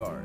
Sorry.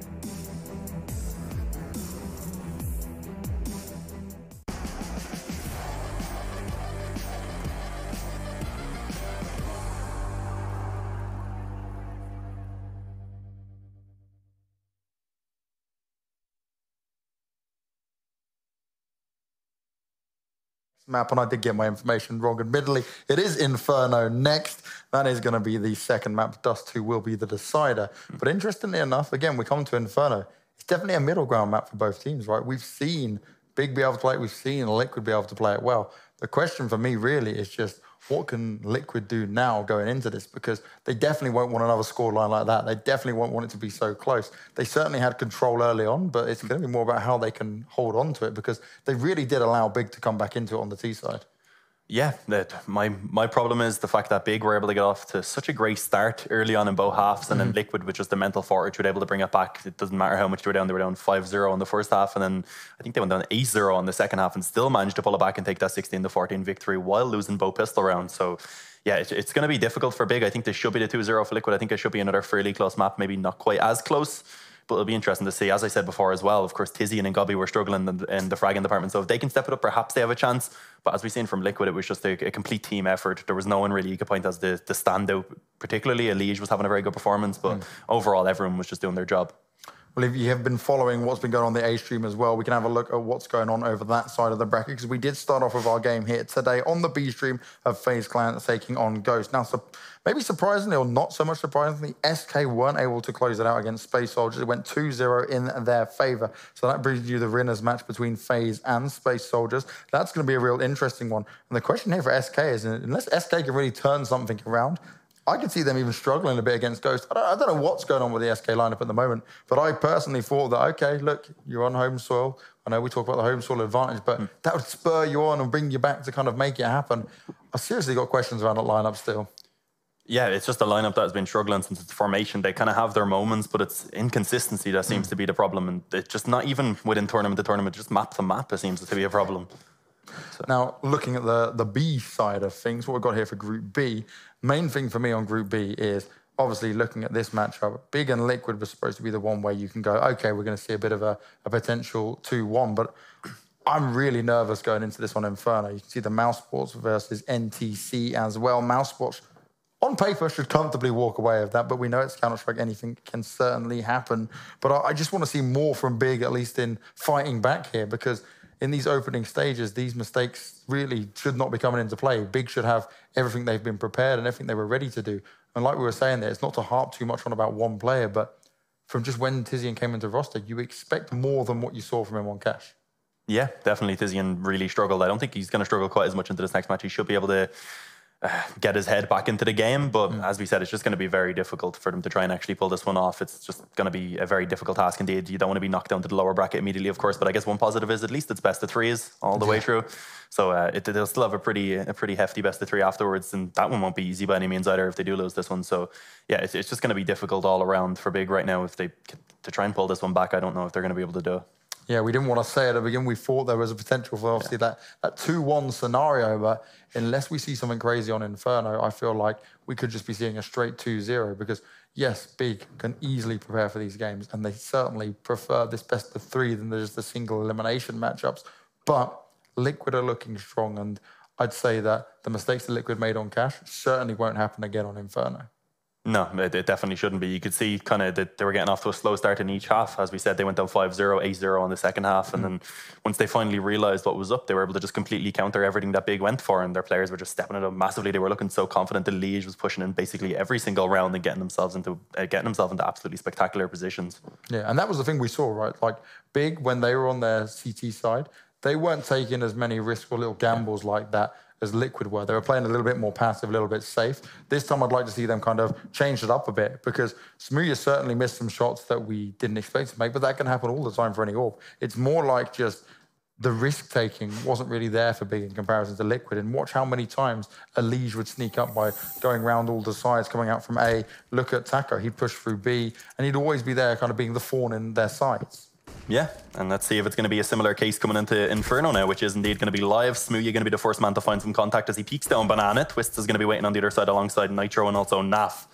Map, and I did get my information wrong. Admittedly, it is Inferno next. That is going to be the second map. Dust 2 will be the decider. But interestingly enough, again, we come to Inferno. It's definitely a middle ground map for both teams, right? We've seen Big be able to play it. We've seen Liquid be able to play it well. The question for me really is just, what can Liquid do now going into this? Because they definitely won't want another scoreline like that. They definitely won't want it to be so close. They certainly had control early on, but it's going to be more about how they can hold on to it, because they really did allow Big to come back into it on the T side. Yeah, my problem is the fact that Big were able to get off to such a great start early on in both halves, and then Liquid with just the mental fortitude able to bring it back. It doesn't matter how much they were down 5-0 in the first half, and then I think they went down 8-0 in the second half and still managed to pull it back and take that 16-14 victory while losing both pistol rounds. So yeah, it's going to be difficult for Big. I think they should be the 2-0 for Liquid. I think it should be another fairly close map, maybe not quite as close, but it'll be interesting to see. As I said before as well, of course, Tizian and Gobby were struggling in the fragging department. So if they can step it up, perhaps they have a chance. But as we've seen from Liquid, it was just a complete team effort. There was no one really you could point as the standout. Particularly, Elige was having a very good performance. But overall, everyone was just doing their job. Well, if you have been following what's been going on the A stream as well, we can have a look at what's going on over that side of the bracket, because we did start off with our game here today on the B stream of FaZe Clan taking on Ghost. Now, maybe surprisingly or not so much surprisingly, SK weren't able to close it out against Space Soldiers. It went 2-0 in their favour. So that brings you the winners match between FaZe and Space Soldiers. That's going to be a real interesting one. And the question here for SK is, unless SK can really turn something around, I could see them even struggling a bit against Ghost. I don't know what's going on with the SK lineup at the moment, but I personally thought that, okay, look, you're on home soil. I know we talk about the home soil advantage, but that would spur you on and bring you back to kind of make it happen. I seriously got questions around that lineup still. Yeah, it's just a lineup that has been struggling since its formation. They kind of have their moments, but it's inconsistency that seems to be the problem. And it's just not even within tournament to tournament, just map to map, it seems to be a problem. So. Now, looking at the B side of things, what we've got here for Group B, main thing for me on Group B is obviously looking at this matchup. Big and Liquid was supposed to be the one where you can go, okay, we're going to see a bit of a potential 2-1, but I'm really nervous going into this on Inferno. You can see the Mousesports versus NTC as well. Mousesports, on paper, should comfortably walk away with that, but we know it's Counter-Strike. Anything can certainly happen. But I just want to see more from Big, at least in fighting back here, because in these opening stages, these mistakes really should not be coming into play. Big should have everything they've been prepared and everything they were ready to do. And like we were saying there, it's not to harp too much on about one player, but from just when Tizian came into roster, you expect more than what you saw from him on Cash. Yeah, definitely Tizian really struggled. I don't think he's going to struggle quite as much into this next match. He should be able to get his head back into the game, but as we said, it's just going to be very difficult for them to try and actually pull this one off. It's just going to be a very difficult task indeed. You don't want to be knocked down to the lower bracket immediately, of course, but I guess one positive is at least it's best of threes all the way through. So they'll still have a pretty hefty best of three afterwards, and that one won't be easy by any means either if they do lose this one. So yeah, it's just going to be difficult all around for Big right now. If they to try and pull this one back, I don't know if they're going to be able to do it. Yeah, we didn't want to say at the beginning. We thought there was a potential for obviously that 2-1 scenario, but unless we see something crazy on Inferno, I feel like we could just be seeing a straight 2-0, because yes, Big can easily prepare for these games, and they certainly prefer this best of three than just the single elimination matchups. But Liquid are looking strong, and I'd say that the mistakes that Liquid made on Cash certainly won't happen again on Inferno. No, it definitely shouldn't be. You could see kind of that they were getting off to a slow start in each half. As we said, they went down 5-0, 8-0 in the second half. And then once they finally realised what was up, they were able to just completely counter everything that Big went for. And their players were just stepping it up massively. They were looking so confident. The Liege was pushing in basically every single round and getting themselves into absolutely spectacular positions. Yeah, and that was the thing we saw, right? Like Big, when they were on their CT side, they weren't taking as many risks or little gambles like that as Liquid were. They were playing a little bit more passive, a little bit safe. This time I'd like to see them kind of change it up a bit, because Smooya certainly missed some shots that we didn't expect to make, but that can happen all the time for any AWP. It's more like just the risk-taking wasn't really there for Big in comparison to Liquid. And watch how many times Elige would sneak up by going around all the sides, coming out from A. Look at Taco, he'd push through B, and he'd always be there kind of being the thorn in their sides. Yeah, and let's see if it's going to be a similar case coming into Inferno now, which is indeed going to be live. Smooya going to be the first man to find some contact as he peeks down Banana. Twist is going to be waiting on the other side alongside Nitro and also Naf.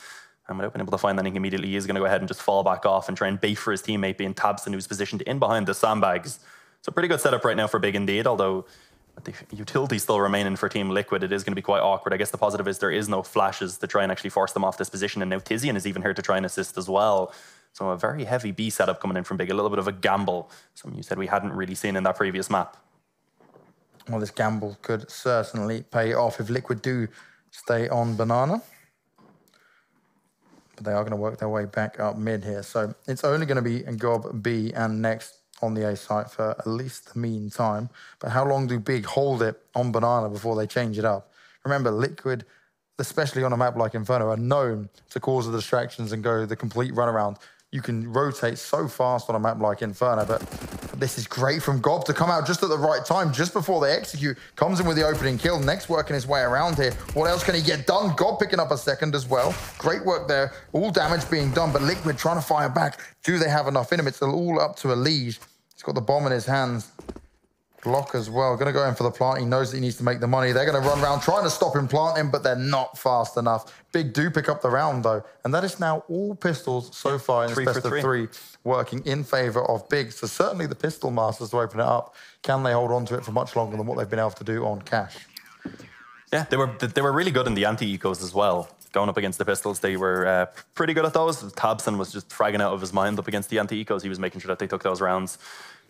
And without being able to find anything immediately, he is going to go ahead and just fall back off and try and bait for his teammate, being tabseN, who's positioned in behind the sandbags. So pretty good setup right now for Big indeed, although the utility still remaining for Team Liquid, it is going to be quite awkward. I guess the positive is there is no flashes to try and actually force them off this position, and now Tizian is even here to try and assist as well. So a very heavy B setup coming in from Big, a little bit of a gamble. Something you said we hadn't really seen in that previous map. Well, this gamble could certainly pay off if Liquid do stay on Banana. But they are going to work their way back up mid here. So it's only going to be Gob, B, and Next on the A site for at least the meantime. But how long do Big hold it on Banana before they change it up? Remember, Liquid, especially on a map like Inferno, are known to cause the distractions and go the complete runaround. You can rotate so fast on a map like Inferno, but this is great from Gob to come out just at the right time, just before they execute. Comes in with the opening kill. Next working his way around here. What else can he get done? Gob picking up a second as well. Great work there. All damage being done, but Liquid trying to fire back. Do they have enough in him? It's all up to Elige. He's got the bomb in his hands. Block as well. Going to go in for the plant. He knows that he needs to make the money. They're going to run around trying to stop him planting, but they're not fast enough. Big do pick up the round, though. And that is now all pistols so far in this best of three working in favor of Big. So certainly the pistol masters to open it up. Can they hold on to it for much longer than what they've been able to do on Cash? Yeah, they were really good in the anti-ecos as well. Going up against the pistols, they were pretty good at those. tabseN was just fragging out of his mind up against the anti-ecos. He was making sure that they took those rounds.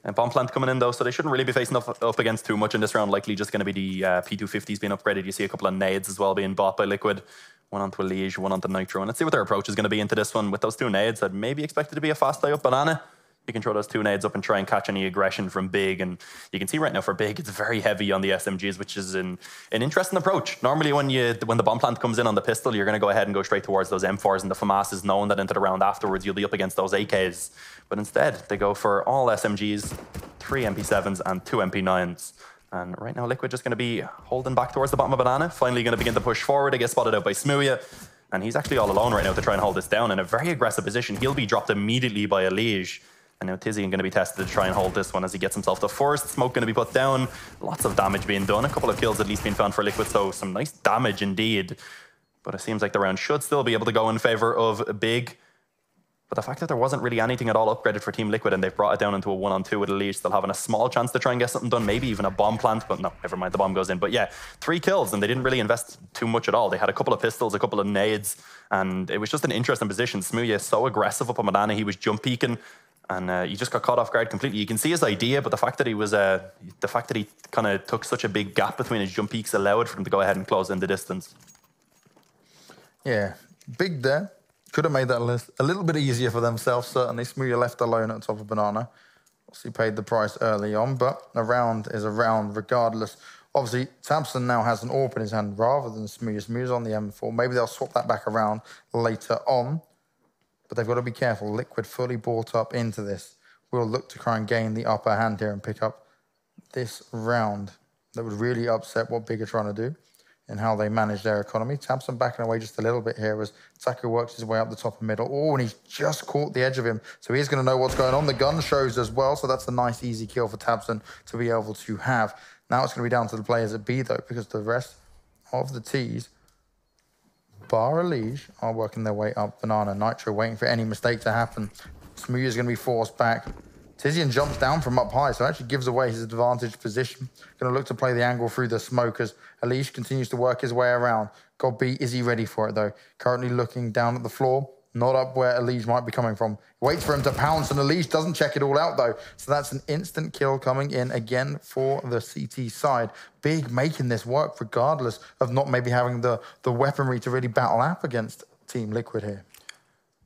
And bomb plant coming in though, so they shouldn't really be facing up against too much in this round. Likely just going to be the P250s being upgraded. You see a couple of nades as well being bought by Liquid. One onto Elige, one onto Nitro. And let's see what their approach is going to be into this one. With those two nades, I'd maybe expect it to be a fast play up Banana. You can throw those two nades up and try and catch any aggression from Big. And you can see right now for Big, it's very heavy on the SMGs, which is an interesting approach. Normally when the bomb plant comes in on the pistol, you're going to go ahead and go straight towards those M4s and the FAMASs, knowing that into the round afterwards, you'll be up against those AKs. But instead, they go for all SMGs, 3 MP7s and 2 MP9s. And right now, Liquid just going to be holding back towards the bottom of Banana. Finally going to begin to push forward. They get spotted out by Smooya. And he's actually all alone right now to try and hold this down in a very aggressive position. He'll be dropped immediately by Elige. And now Tizian going to be tested to try and hold this one as he gets himself to first. Smoke going to be put down. Lots of damage being done. A couple of kills at least being found for Liquid. So some nice damage indeed. But it seems like the round should still be able to go in favor of Big. But the fact that there wasn't really anything at all upgraded for Team Liquid and they've brought it down into a 1-on-2 with Elige, still having a small chance to try and get something done, maybe even a bomb plant, but no, never mind, the bomb goes in. But yeah, 3 kills and they didn't really invest too much at all. They had a couple of pistols, a couple of nades, and it was just an interesting position. Smooya is so aggressive up on Banana, he was jump peeking, and he just got caught off guard completely. You can see his idea, but the fact that he kind of took such a big gap between his jump peaks allowed for him to go ahead and close in the distance. Yeah, Big there. Could have made that list a little bit easier for themselves, certainly. Smooya left alone at the top of Banana. Obviously paid the price early on, but a round is a round regardless. Obviously, tabseN now has an AWP in his hand rather than Smooya. Smooya's on the M4. Maybe they'll swap that back around later on. But they've got to be careful. Liquid fully bought up into this. We'll look to try and gain the upper hand here and pick up this round. That would really upset what Big are trying to do and how they manage their economy. tabseN backing away just a little bit here as Taco works his way up the top and middle. Oh, and he's just caught the edge of him. So he's going to know what's going on. The gun shows as well. So that's a nice, easy kill for tabseN to be able to have. Now it's going to be down to the players at B, though, because the rest of the T's, bar Elige, are working their way up Banana. Nitro waiting for any mistake to happen. Smooya's going to be forced back. Tizian jumps down from up high, so actually gives away his advantage position. Going to look to play the angle through the smokers. Elige continues to work his way around. Gob B, is he ready for it, though? Currently looking down at the floor, not up where Elige might be coming from. Waits for him to pounce, and Elige doesn't check it all out, though. So that's an instant kill coming in again for the CT side. Big making this work, regardless of not maybe having the weaponry to really battle up against Team Liquid here.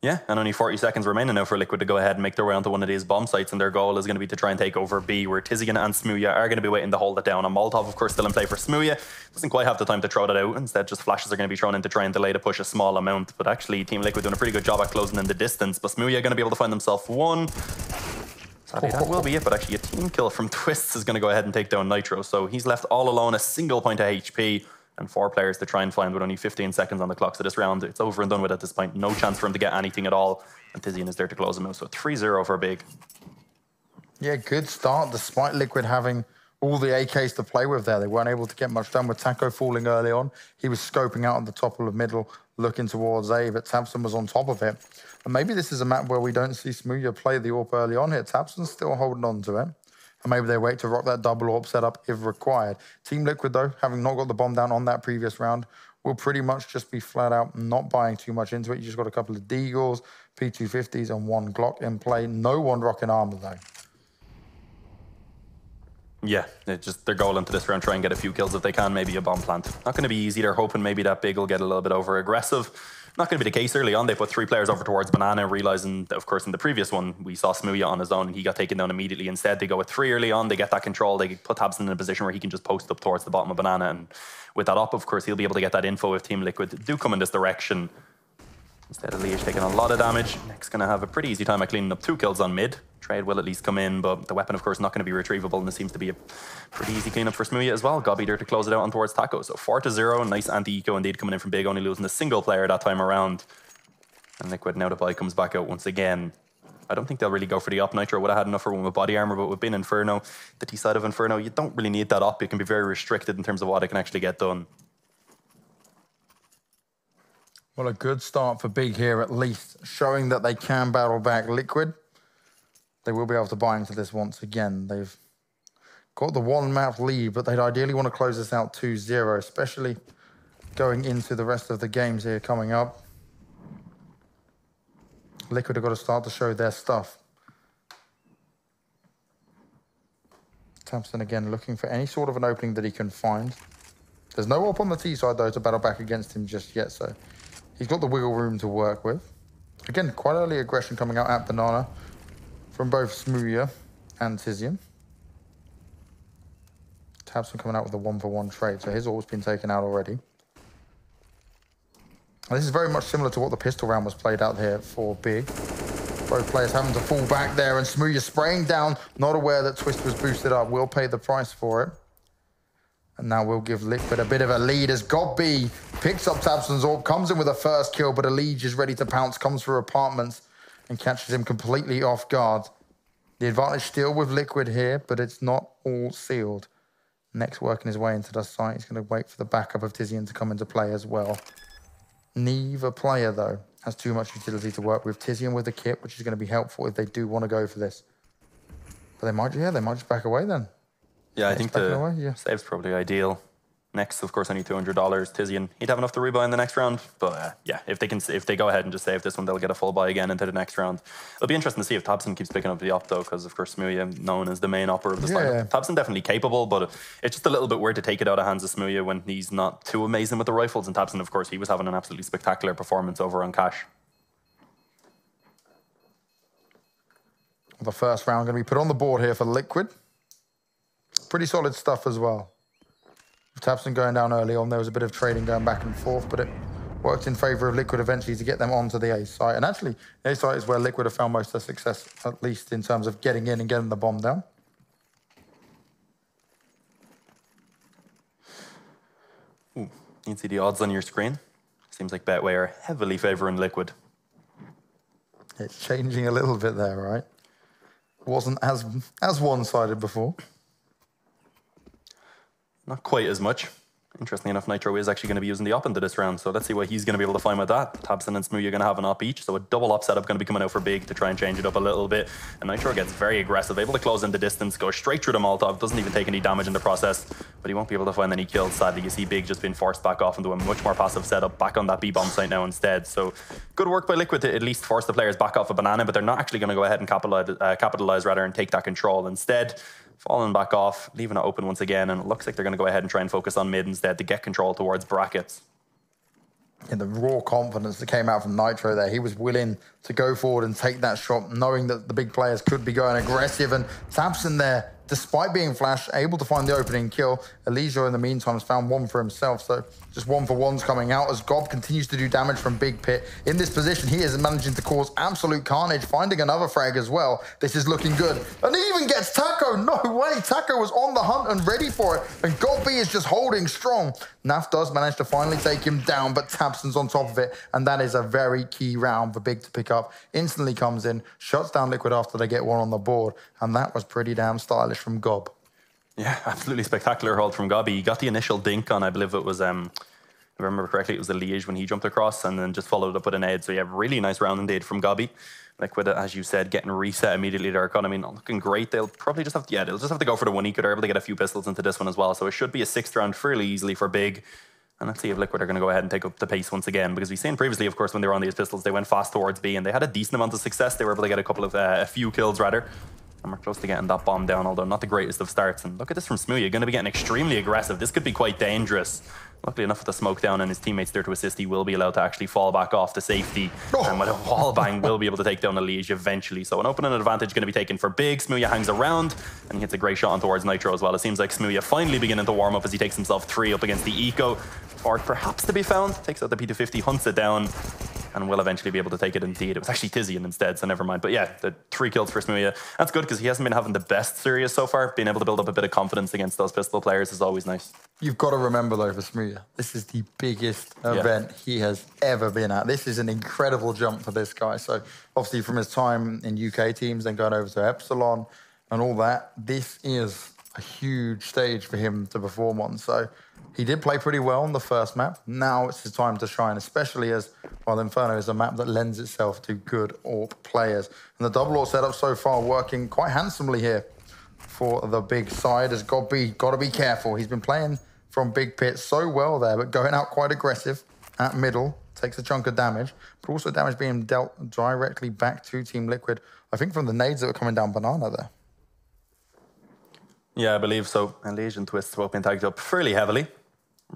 Yeah, and only 40 seconds remaining now for Liquid to go ahead and make their way onto one of these bomb sites, and their goal is going to be to try and take over B, where Tizian and Smooya are going to be waiting to hold it down. And Molotov, of course, still in play for Smooya. Doesn't quite have the time to throw that out. Instead, just flashes are going to be thrown in to try and delay to push a small amount. But actually, Team Liquid doing a pretty good job at closing in the distance. But Smooya going to be able to find themselves one. Sadly, that will be it, but actually a team kill from Twistzz is going to go ahead and take down Nitro. So he's left all alone, a single point of HP. And 4 players to try and find with only 15 seconds on the clock. So this round, it's over and done with at this point. No chance for him to get anything at all. And Tizian is there to close him out. So 3-0 for Big. Yeah, good start, despite Liquid having all the AKs to play with there. They weren't able to get much done with Taco falling early on. He was scoping out on the top of the middle looking towards A, but tabseN was on top of it. And maybe this is a map where we don't see Smooya play the AWP early on here. tabseN's still holding on to it. And maybe they wait to rock that double AWP setup if required. Team Liquid, though, having not got the bomb down on that previous round, will pretty much just be flat out not buying too much into it. You just got a couple of Deagles, P250s, and one Glock in play. No one rocking armor, though. Yeah, their goal into this round, try and get a few kills if they can, maybe a bomb plant. Not going to be easy. They're hoping maybe that Big will get a little bit over aggressive. Not going to be the case early on. They put 3 players over towards Banana, realizing that, of course, in the previous one, we saw Smooya on his own and he got taken down immediately. Instead, they go with 3 early on. They get that control. They put tabseN in a position where he can just post up towards the bottom of Banana. And with that up, of course, he'll be able to get that info if Team Liquid do come in this direction. Instead, Elige taking a lot of damage. Next, going to have a pretty easy time at cleaning up 2 kills on mid. Trade will at least come in, but the weapon, of course, not going to be retrievable, and it seems to be a pretty easy cleanup for Smooya as well. Gobby there to close it out on towards Taco. So 4-0, nice anti-eco indeed coming in from Big, only losing a single player that time around. And Liquid, now the buy comes back out once again. I don't think they'll really go for the up. Nitro would have had enough for one with body armor, but with being Inferno, the T side of Inferno, you don't really need that up. It can be very restricted in terms of what it can actually get done. Well, a good start for Big here, at least, showing that they can battle back. Liquid, they will be able to buy into this once again. They've got the 1-map lead, but they'd ideally want to close this out 2-0, especially going into the rest of the games here coming up. Liquid have got to start to show their stuff. tabseN again looking for any sort of an opening that he can find. There's no AWP on the T side, though, to battle back against him just yet, so he's got the wiggle room to work with. Again, quite early aggression coming out at Banana from both Smooya and Tizian. tabseN coming out with a 1-for-1 trade, so his AWP's been taken out already. And this is very much similar to what the pistol round was played out here for Big. Both players having to fall back there, and Smooya spraying down, not aware that Twist was boosted up. Will pay the price for it. And now we'll give Liquid a bit of a lead as Gobby picks up tabseN's AWP, comes in with a first kill, but Elige is ready to pounce, comes through apartments and catches him completely off guard. The advantage still with Liquid here, but it's not all sealed. Next, working his way into the site, he's going to wait for the backup of Tizian to come into play as well. Neither player, though, has too much utility to work with. Tizian with the kit, which is going to be helpful if they do want to go for this. But they might just back away then. Yeah, I think the save's probably ideal. Next, of course, I need $200. Tizian, he'd have enough to rebuy in the next round. But yeah, if they go ahead and just save this one, they'll get a full buy again into the next round. It'll be interesting to see if tabseN keeps picking up the op, though, because, of course, Smooya, known as the main opper of the side. Yeah. tabseN definitely capable, but it's just a little bit weird to take it out of hands of Smooya when he's not too amazing with the rifles. And tabseN, of course, he was having an absolutely spectacular performance over on Cash. The first round going to be put on the board here for Liquid. Pretty solid stuff as well. tabseN going down early on, there was a bit of trading going back and forth, but it worked in favour of Liquid eventually to get them onto the A site. And actually, the A site is where Liquid have found most of their success, at least in terms of getting in and getting the bomb down. Ooh, you can see the odds on your screen. Seems like Betway are heavily favouring Liquid. It's changing a little bit there, right? Wasn't as one-sided before. Not quite as much. Interestingly enough, Nitro is actually going to be using the op into this round, so let's see what he's going to be able to find with that. tabseN and Smooya are going to have an op each, so a double op setup going to be coming out for Big to try and change it up a little bit. And Nitro gets very aggressive, able to close in the distance, go straight through the Molotov, doesn't even take any damage in the process, but he won't be able to find any kills, sadly. You see Big just being forced back off into a much more passive setup, back on that B-bomb site now instead. So good work by Liquid to at least force the players back off a Banana, but they're not actually going to go ahead and capitalize and take that control. Instead, falling back off, leaving it open once again, and it looks like they're going to go ahead and try and focus on mid instead to get control towards brackets. And the raw confidence that came out from Nitro there, he was willing to go forward and take that shot, knowing that the big players could be going aggressive. And tabseN there, despite being flashed, able to find the opening kill. Elige, in the meantime, has found one for himself, so just 1-for-1s coming out as Gob continues to do damage from Big Pit. In this position, he is managing to cause absolute carnage, finding another frag as well. This is looking good. And he even gets Taco. No way. Taco was on the hunt and ready for it. And Gobby is just holding strong. Naf does manage to finally take him down, but tabseN's on top of it. And that is a very key round for Big to pick up. Instantly comes in, shuts down Liquid after they get one on the board. And that was pretty damn stylish from Gob. Yeah, absolutely spectacular hold from Gobby. He got the initial dink on, I believe it was I remember correctly, it was a Liège when he jumped across and then just followed up with a nade. So yeah, really nice round indeed from Gobby. Liquid, as you said, getting reset immediately. Their economy not looking great. They'll probably just have to, they'll just have to go for the one eco. They're able to get a few pistols into this one as well. So it should be a 6th round fairly easily for Big. And let's see if Liquid are going to go ahead and take up the pace once again, because we've seen previously, of course, when they were on these pistols, they went fast towards B and they had a decent amount of success. They were able to get a few kills rather. And we're close to getting that bomb down, although not the greatest of starts. And look at this from Smooya, going to be getting extremely aggressive. This could be quite dangerous. Luckily enough with the smoke down and his teammates there to assist, he will be allowed to actually fall back off to safety. And with a wall bang, will be able to take down the Liège eventually. So an opening advantage going to be taken for Big. Smooya hangs around and he hits a great shot on towards Nitro as well. It seems like Smooya finally beginning to warm up as he takes himself 3 up against the Eco. Ford perhaps to be found, takes out the P250, hunts it down, and will eventually be able to take it indeed. It was actually Tizian instead, so never mind. But yeah, the 3 kills for Smooya. That's good because he hasn't been having the best series so far. Being able to build up a bit of confidence against those pistol players is always nice. You've got to remember though for Smooya, this is the biggest event he has ever been at. This is an incredible jump for this guy. So obviously from his time in UK teams, then going over to Epsilon and all that, this is a huge stage for him to perform on. So he did play pretty well on the first map. Now it's his time to shine, especially as, well, Inferno is a map that lends itself to good AWP players. And the double AWP setup so far working quite handsomely here for the Big side. Has got to be careful. He's been playing from Big Pit so well there, but going out quite aggressive at middle, takes a chunk of damage, but also damage being dealt directly back to Team Liquid. I think from the nades that were coming down Banana there. Yeah, I believe so. And Legion Twists both been tagged up fairly heavily.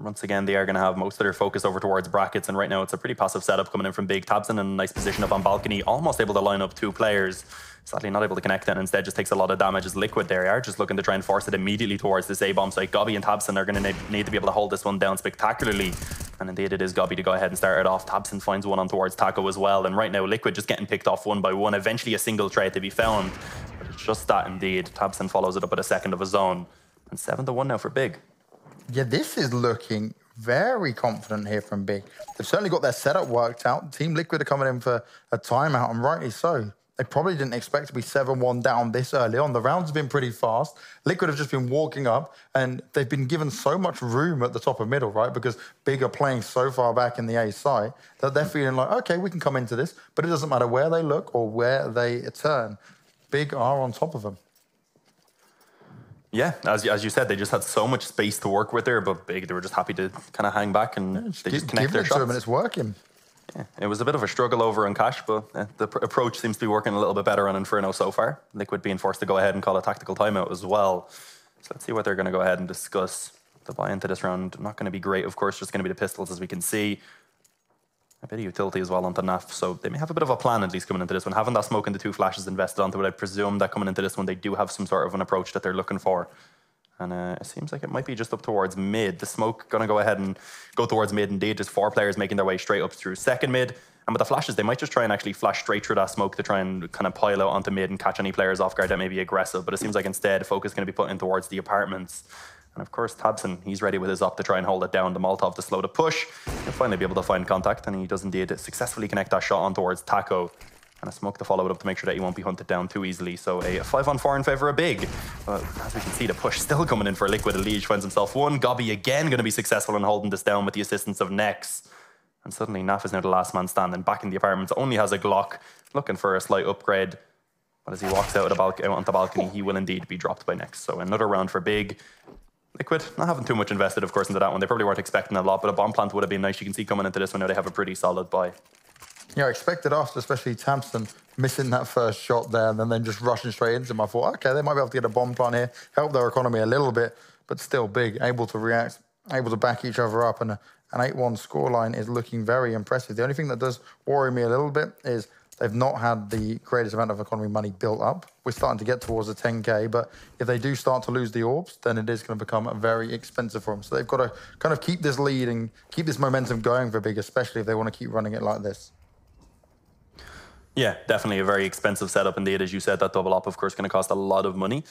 Once again, they are going to have most of their focus over towards brackets, and right now it's a pretty passive setup coming in from Big. Tabs in a nice position up on balcony, almost able to line up 2 players. Sadly not able to connect it, and instead just takes a lot of damage as Liquid there are just looking to try and force it immediately towards this A-bomb site. Gobby and Tabson are going to need to be able to hold this one down spectacularly. And indeed it is Gobby to go ahead and start it off. Tabson finds one on towards Taco as well. And right now Liquid just getting picked off one by one. Eventually a single trade to be found. But it's just that indeed. Tabson follows it up with a second of his own. And 7-1 now for Big. Yeah, this is looking very confident here from Big. They've certainly got their setup worked out. Team Liquid are coming in for a timeout, and rightly so. They probably didn't expect to be 7-1 down this early on. The rounds have been pretty fast. Liquid have just been walking up, and they've been given so much room at the top of middle, right? Because Big are playing so far back in the A site that they're feeling like, okay, we can come into this, but it doesn't matter where they look or where they turn. Big are on top of them. Yeah, as you said, they just had so much space to work with there, but Big, they were just happy to kind of hang back and they just connect their shots. To them and it's working. Yeah, it was a bit of a struggle over on Cash, but the approach seems to be working a little bit better on Inferno so far. Liquid being forced to go ahead and call a tactical timeout as well. So let's see what they're going to go ahead and discuss. The buy into this round, not going to be great, of course, just going to be the pistols as we can see. A bit of utility as well onto NAF, so they may have a bit of a plan at least coming into this one. Having that smoke and the 2 flashes invested onto it, I presume that coming into this one they do have some sort of an approach that they're looking for. And it seems like it might be just up towards mid. The smoke going to go ahead and go towards mid indeed. There's 4 players making their way straight up through second mid. And with the flashes, they might just try and actually flash straight through that smoke to try and kind of pile out onto mid and catch any players off guard that may be aggressive. But it seems like instead, focus is going to be put in towards the apartments. And of course, Tabson, he's ready with his op to try and hold it down. The Molotov to slow the push. He'll finally be able to find contact, and he does indeed successfully connect that shot on towards Taco. And a smoke to follow it up to make sure that he won't be hunted down too easily. So a 5-on-4 in favour of Big. But as we can see, the push still coming in for Liquid. Liège finds himself 1. Gobby again going to be successful in holding this down with the assistance of Nex. And suddenly NAF is now the last man standing. Back in the apartments, only has a Glock. Looking for a slight upgrade. But as he walks out onto the balcony, he will indeed be dropped by Nex. So another round for Big. Liquid, not having too much invested, of course, into that one. They probably weren't expecting a lot, but a bomb plant would have been nice. You can see coming into this one now they have a pretty solid buy. Yeah, I expected after, especially Tamsin, missing that first shot there and then just rushing straight into him. I thought, okay, they might be able to get a bomb plant here, help their economy a little bit, but still Big, able to react, able to back each other up, and an 8-1 scoreline is looking very impressive. The only thing that does worry me a little bit is they've not had the greatest amount of economy money built up. We're starting to get towards the 10K, but if they do start to lose the orbs, then it is going to become very expensive for them. So they've got to kind of keep this lead and keep this momentum going for Big, especially if they want to keep running it like this. Yeah, definitely a very expensive setup indeed. As you said, that double op, of course, going to cost a lot of money.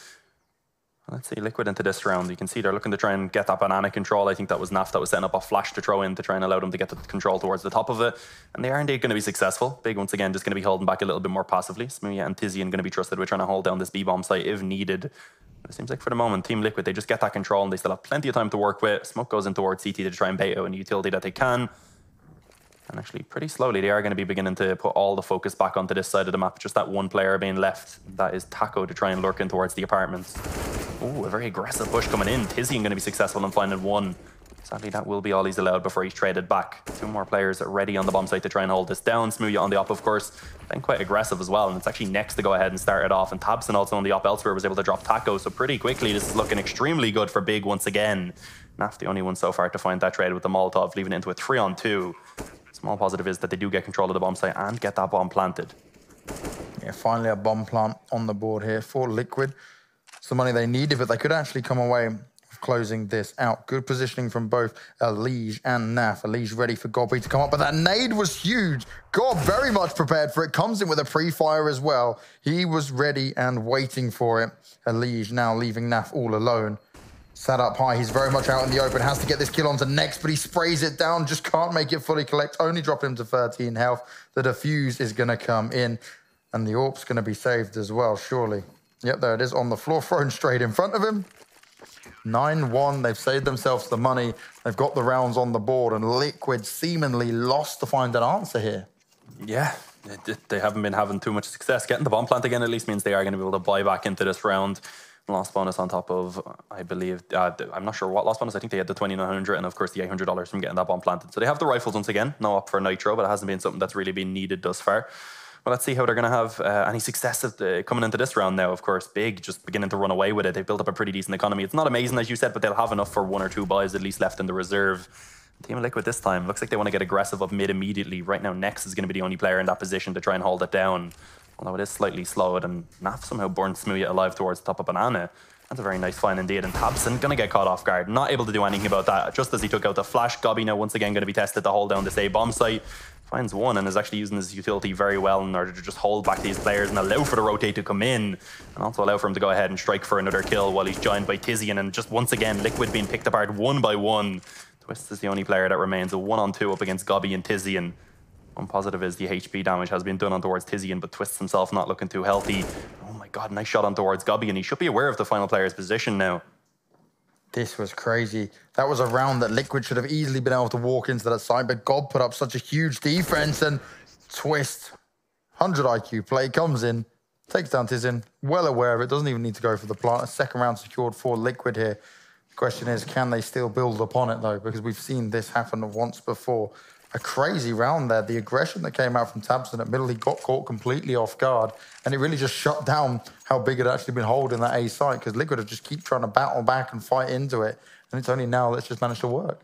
Let's see, Liquid into this round. You can see they're looking to try and get that banana control. I think that was NAF that was setting up a flash to throw in to try and allow them to get the control towards the top of it. And they are indeed going to be successful. Big, once again, just going to be holding back a little bit more passively. Smooya and Tizian going to be trusted with trying to hold down this B-bomb site if needed. It seems like for the moment, Team Liquid, they just get that control and they still have plenty of time to work with. Smoke goes in towards CT to try and bait out any utility that they can. And actually, pretty slowly, they are going to be beginning to put all the focus back onto this side of the map. Just that one player being left. That is Taco to try and lurk in towards the apartments. Ooh, a very aggressive push coming in. Tizian going to be successful in finding one. Sadly, that will be all he's allowed before he's traded back. 2 more players ready on the bomb site to try and hold this down. Smooya on the op, of course, been quite aggressive as well. And it's actually next to go ahead and start it off. And tabseN also on the op elsewhere was able to drop Taco. So pretty quickly, this is looking extremely good for Big once again. Naf, the only one so far to find that trade with the Molotov, leaving it into a 3-on-2. Small positive is that they do get control of the bomb site and get that bomb planted. Yeah, finally a bomb plant on the board here for Liquid. It's the money they needed, but they could actually come away with closing this out. Good positioning from both Elige and Naf. Elige ready for Gobby to come up, but that nade was huge. Gob very much prepared for it. Comes in with a pre-fire as well. He was ready and waiting for it. Elige now leaving Naf all alone. Sat up high, he's very much out in the open, has to get this kill onto Next, but he sprays it down, just can't make it fully collect, only dropping him to 13 health. The defuse is going to come in, and the AWP's going to be saved as well, surely. Yep, there it is on the floor, thrown straight in front of him. 9-1, they've saved themselves the money, they've got the rounds on the board, and Liquid seemingly lost to find an answer here. Yeah, they haven't been having too much success. Getting the bomb plant again at least means they are going to be able to buy back into this round. Lost bonus on top of, I believe, I'm not sure what lost bonus. I think they had the 2,900 and, of course, the $800 from getting that bomb planted. So they have the rifles once again. No up for Nitro, but it hasn't been something that's really been needed thus far. Well, let's see how they're going to have any success coming into this round now. Of course, Big just beginning to run away with it. They've built up a pretty decent economy. It's not amazing, as you said, but they'll have enough for 1 or 2 buys at least left in the reserve. Team Liquid this time looks like they want to get aggressive up mid immediately. Right now, Nex is going to be the only player in that position to try and hold it down. Although it is slightly slowed, and Naf somehow burns Smooya alive towards the top of Banana. That's a very nice find indeed. And tabseN going to get caught off guard. Not able to do anything about that. Just as he took out the flash, Gobby now once again going to be tested to hold down this A bomb site. Finds one and is actually using his utility very well in order to just hold back these players and allow for the rotate to come in. And also allow for him to go ahead and strike for another kill while he's joined by Tizian. And just once again, Liquid being picked apart 1 by 1. Twist is the only player that remains. A 1-on-2 up against Gobby and Tizian. One positive is the HP damage has been done on towards Tizian, but Twist himself not looking too healthy. Oh my god, nice shot on towards Gobby, and he should be aware of the final player's position now. This was crazy. That was a round that Liquid should have easily been able to walk into that side, but Gob put up such a huge defense, and Twist, 100 IQ play, comes in, takes down Tizian, well aware of it, doesn't even need to go for the plant. A second round secured for Liquid here. The question is, can they still build upon it though? Because we've seen this happen once before. A crazy round there. The aggression that came out from tabseN at middle, he got caught completely off guard, and it really just shut down how big it had actually been holding that A site, because Liquid have just keep trying to battle back and fight into it, and it's only now that it's just managed to work.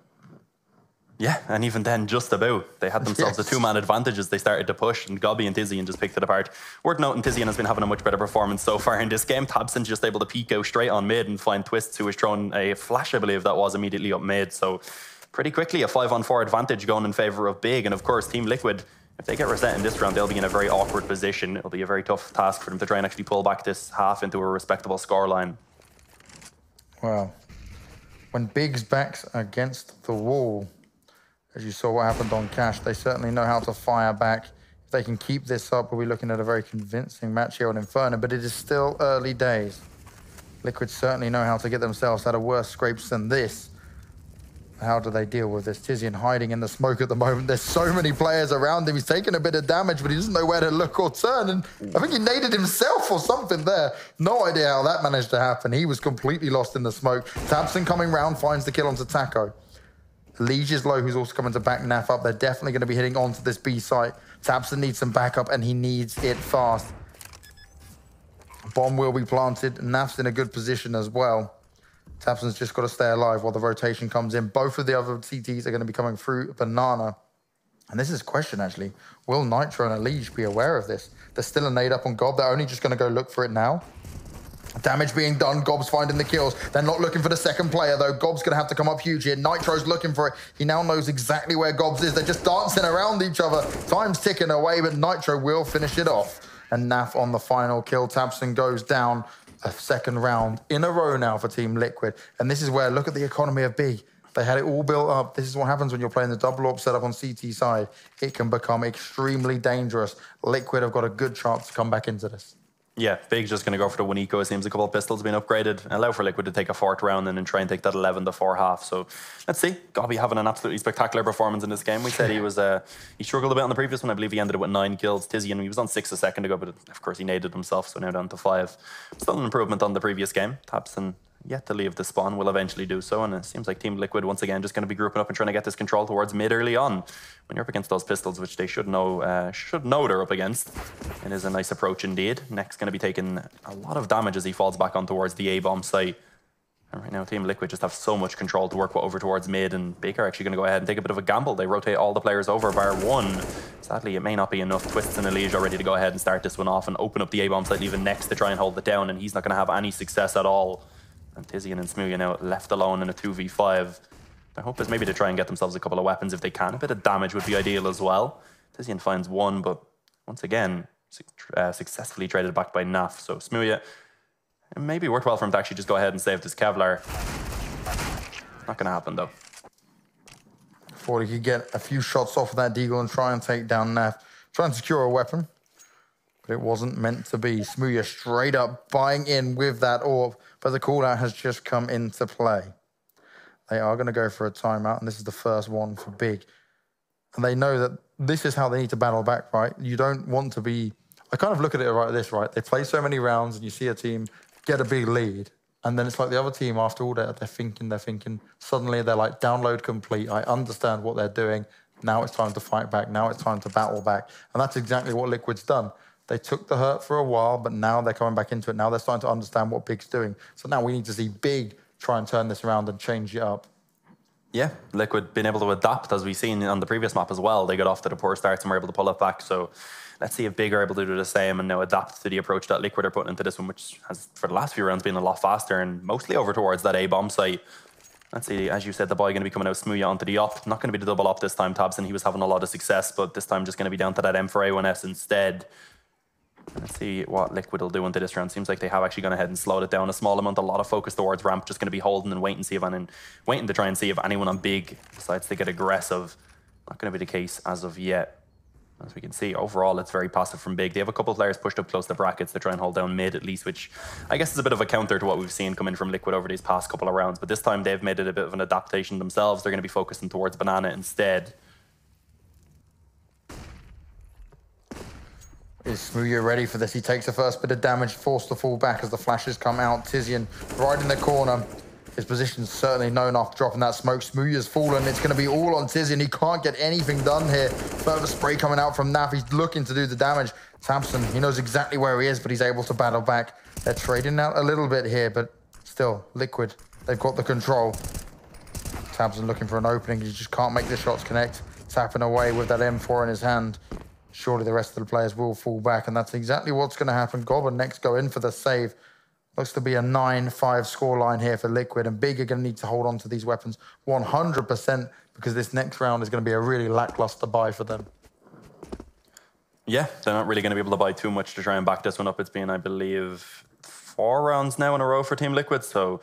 Yeah, and even then, just about. They had themselves a 2-man advantage as they started to push, and Gobby and Tizian just picked it apart. Worth noting, Tizian has been having a much better performance so far in this game. tabseN just able to peek out straight on mid and find Twist, who was thrown a flash, I believe that was, immediately up mid. So pretty quickly, a 5-on-4 advantage going in favor of Big. And of course, Team Liquid, if they get reset in this round, they'll be in a very awkward position. It'll be a very tough task for them to try and actually pull back this half into a respectable scoreline. Wow. When Big's back's against the wall, as you saw what happened on Cash, they certainly know how to fire back. If they can keep this up, we'll be looking at a very convincing match here on Inferno, but it is still early days. Liquid certainly know how to get themselves out of worse scrapes than this. How do they deal with this? Tizian hiding in the smoke at the moment. There's so many players around him. He's taking a bit of damage, but he doesn't know where to look or turn. And I think he naded himself or something there. No idea how that managed to happen. He was completely lost in the smoke. tabseN coming round, finds the kill onto Taco. Elige is low, who's also coming to back Naf up. They're definitely going to be hitting onto this B site. tabseN needs some backup, and he needs it fast. Bomb will be planted. Naf's in a good position as well. tabseN's just got to stay alive while the rotation comes in. Both of the other CTs are going to be coming through Banana. And this is a question, actually. Will Nitro and Elige be aware of this? There's still a nade up on Gob. They're only just going to go look for it now. Damage being done. Gob's finding the kills. They're not looking for the second player, though. Gob's going to have to come up huge here. Nitro's looking for it. He now knows exactly where Gob's is. They're just dancing around each other. Time's ticking away, but Nitro will finish it off. And Naf on the final kill. tabseN goes down. A second round in a row now for Team Liquid. And this is where, look at the economy of B. They had it all built up. This is what happens when you're playing the double AWP setup on CT side. It can become extremely dangerous. Liquid have got a good chance to come back into this. Yeah, Big just going to go for the one eco. It seems a couple of pistols being upgraded. Allow for Liquid to take a fourth round and then try and take that 11 to 4.5. So let's see. Gobby having an absolutely spectacular performance in this game. We said he was he struggled a bit on the previous one. I believe he ended up with 9 kills. Tizian, he was on 6 a second ago, but of course he naded himself, so now down to 5. Still an improvement on the previous game. tabseN yet to leave the spawn, will eventually do so, and it seems like Team Liquid once again just going to be grouping up and trying to get this control towards mid early on. When you're up against those pistols, which they should know they're up against, it is a nice approach indeed. Next going to be taking a lot of damage as he falls back on towards the A-bomb site. And right now Team Liquid just have so much control to work over towards mid, and Big are actually going to go ahead and take a bit of a gamble. They rotate all the players over bar 1. Sadly, it may not be enough. Twistzz and Elige are ready to go ahead and start this one off and open up the A-bomb site even next to try and hold it down, and he's not going to have any success at all. And Tizian and Smooya now left alone in a 2v5. Their hope is maybe to try and get themselves a couple of weapons if they can. A bit of damage would be ideal as well. Tizian finds 1, but once again, successfully traded back by Naf. So Smooya, it may be worthwhile for him to actually just go ahead and save this Kevlar. Not going to happen though. Thought he could get a few shots off of that Deagle and try and take down Naf. Try and secure a weapon, but it wasn't meant to be. Smooya straight up buying in with that AWP, but the cooldown has just come into play. They are going to go for a timeout, and this is the first one for Big. And they know that this is how they need to battle back, right? You don't want to be... I kind of look at it like this, right? They play so many rounds, and you see a team get a big lead, and then it's like the other team, after all that, they're thinking. Suddenly, they're like, download complete. I understand what they're doing. Now it's time to fight back. Now it's time to battle back. And that's exactly what Liquid's done. They took the hurt for a while, but now they're coming back into it. Now they're starting to understand what Big's doing. So now we need to see Big try and turn this around and change it up. Yeah, Liquid been able to adapt, as we've seen on the previous map as well. They got off to the poor starts and were able to pull it back. So let's see if Big are able to do the same and now adapt to the approach that Liquid are putting into this one, which has, for the last few rounds, been a lot faster and mostly over towards that A-bomb site. Let's see, as you said, the boy going to be coming out Smooya onto the op. Not going to be the double op this time, tabseN. He was having a lot of success, but this time just going to be down to that M4A1S instead. Let's see what Liquid will do into this round. Seems like they have actually gone ahead and slowed it down a small amount. A lot of focus towards ramp. Just going to be holding and waiting to try and see if anyone on Big decides to get aggressive. Not going to be the case as of yet. As we can see, overall, it's very passive from Big. They have a couple of players pushed up close to brackets to try and hold down mid at least, which I guess is a bit of a counter to what we've seen come in from Liquid over these past couple of rounds. But this time they've made it a bit of an adaptation themselves. They're going to be focusing towards Banana instead. Is Smooya ready for this? He takes the first bit of damage, forced to fall back as the flashes come out. Tizian right in the corner. His position's certainly known after dropping that smoke. Smooya's fallen. It's going to be all on Tizian. He can't get anything done here. Further spray coming out from Naf. He's looking to do the damage. tabseN, he knows exactly where he is, but he's able to battle back. They're trading out a little bit here, but still, Liquid, they've got the control. tabseN looking for an opening. He just can't make the shots connect. Tapping away with that M4 in his hand. Surely the rest of the players will fall back, and that's exactly what's going to happen. Goblin next go in for the save. Looks to be a 9-5 scoreline here for Liquid, and Big are going to need to hold on to these weapons 100% because this next round is going to be a really lackluster buy for them. Yeah, they're not really going to be able to buy too much to try and back this one up. It's been, I believe, 4 rounds now in a row for Team Liquid, so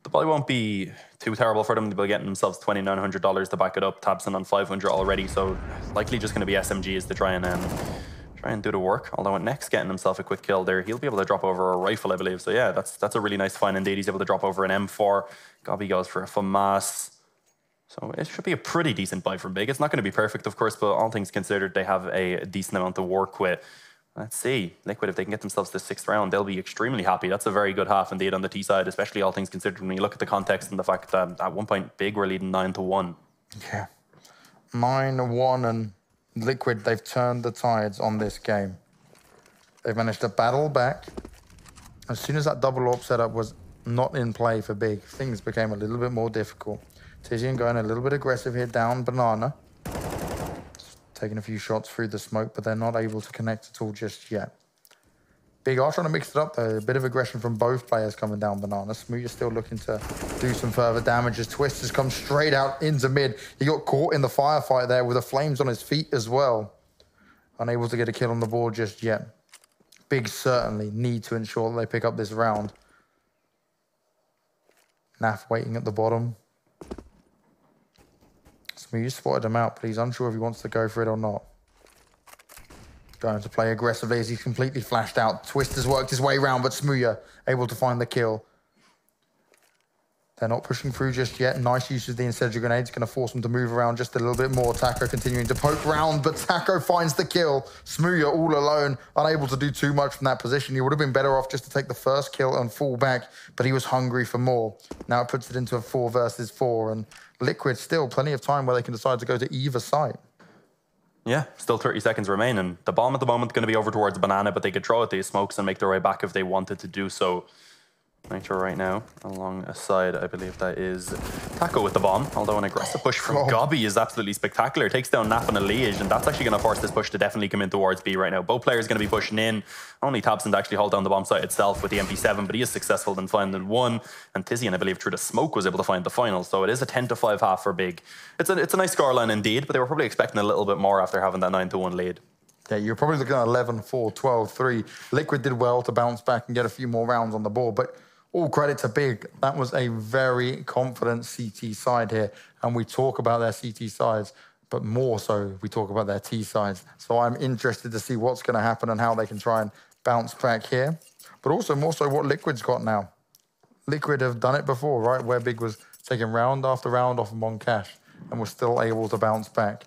the buy won't be too terrible for them. They'll be getting themselves $2,900 to back it up. tabseN on 500 already, so likely just going to be SMGs to try and do the work. Although next getting himself a quick kill there, he'll be able to drop over a rifle, I believe. So yeah, that's a really nice find indeed. He's able to drop over an M4. Gobby goes for a FAMAS. So it should be a pretty decent buy from Big. It's not going to be perfect, of course, but all things considered, they have a decent amount to work with. Let's see. Liquid, if they can get themselves to the 6th round, they'll be extremely happy. That's a very good half indeed on the T side, especially all things considered when you look at the context and the fact that at one point Big were leading 9-1. Yeah. 9-1, and Liquid, they've turned the tides on this game. They've managed to battle back. As soon as that double AWP setup was not in play for Big, things became a little bit more difficult. Tizian going a little bit aggressive here down Banana. Taking a few shots through the smoke, but they're not able to connect at all just yet. Big are trying to mix it up though. A bit of aggression from both players coming down Banana. Smooya still looking to do some further damage as Twistzz has come straight out into mid. He got caught in the firefight there with the flames on his feet as well. Unable to get a kill on the board just yet. Big certainly need to ensure that they pick up this round. Naf waiting at the bottom. Smooya spotted him out, but he's unsure if he wants to go for it or not. Going to play aggressively as he's completely flashed out. Twist has worked his way around, but Smooya able to find the kill. They're not pushing through just yet. Nice use of the incendiary grenades. Going to force them to move around just a little bit more. Taco continuing to poke round, but Taco finds the kill. Smooya all alone, unable to do too much from that position. He would have been better off just to take the first kill and fall back, but he was hungry for more. Now it puts it into a 4 versus 4, and Liquid still plenty of time where they can decide to go to either side. Yeah, still 30 seconds remain, and the bomb at the moment going to be over towards Banana, but they could throw out these smokes and make their way back if they wanted to do so. Nitro right now, alongside, I believe that is Taco with the bomb, although an aggressive push from Gobby is absolutely spectacular. Takes down Naf and Elige, and that's actually going to force this push to definitely come in towards B right now. Both players going to be pushing in. Only tabseN to actually hold down the bomb site itself with the MP7, but he is successful in finding one, and Tizian, I believe, through the smoke was able to find the final, so it is a 10-5 half for Big. It's a nice scoreline indeed, but they were probably expecting a little bit more after having that 9-1 lead. Yeah, you're probably looking at 11-4, 12-3. Liquid did well to bounce back and get a few more rounds on the board, but all credit to Big. That was a very confident CT side here. And we talk about their CT sides, but more so we talk about their T sides. So I'm interested to see what's going to happen and how they can try and bounce back here. But also more so what Liquid's got now. Liquid have done it before, right? Where Big was taking round after round off of Moncash and was still able to bounce back.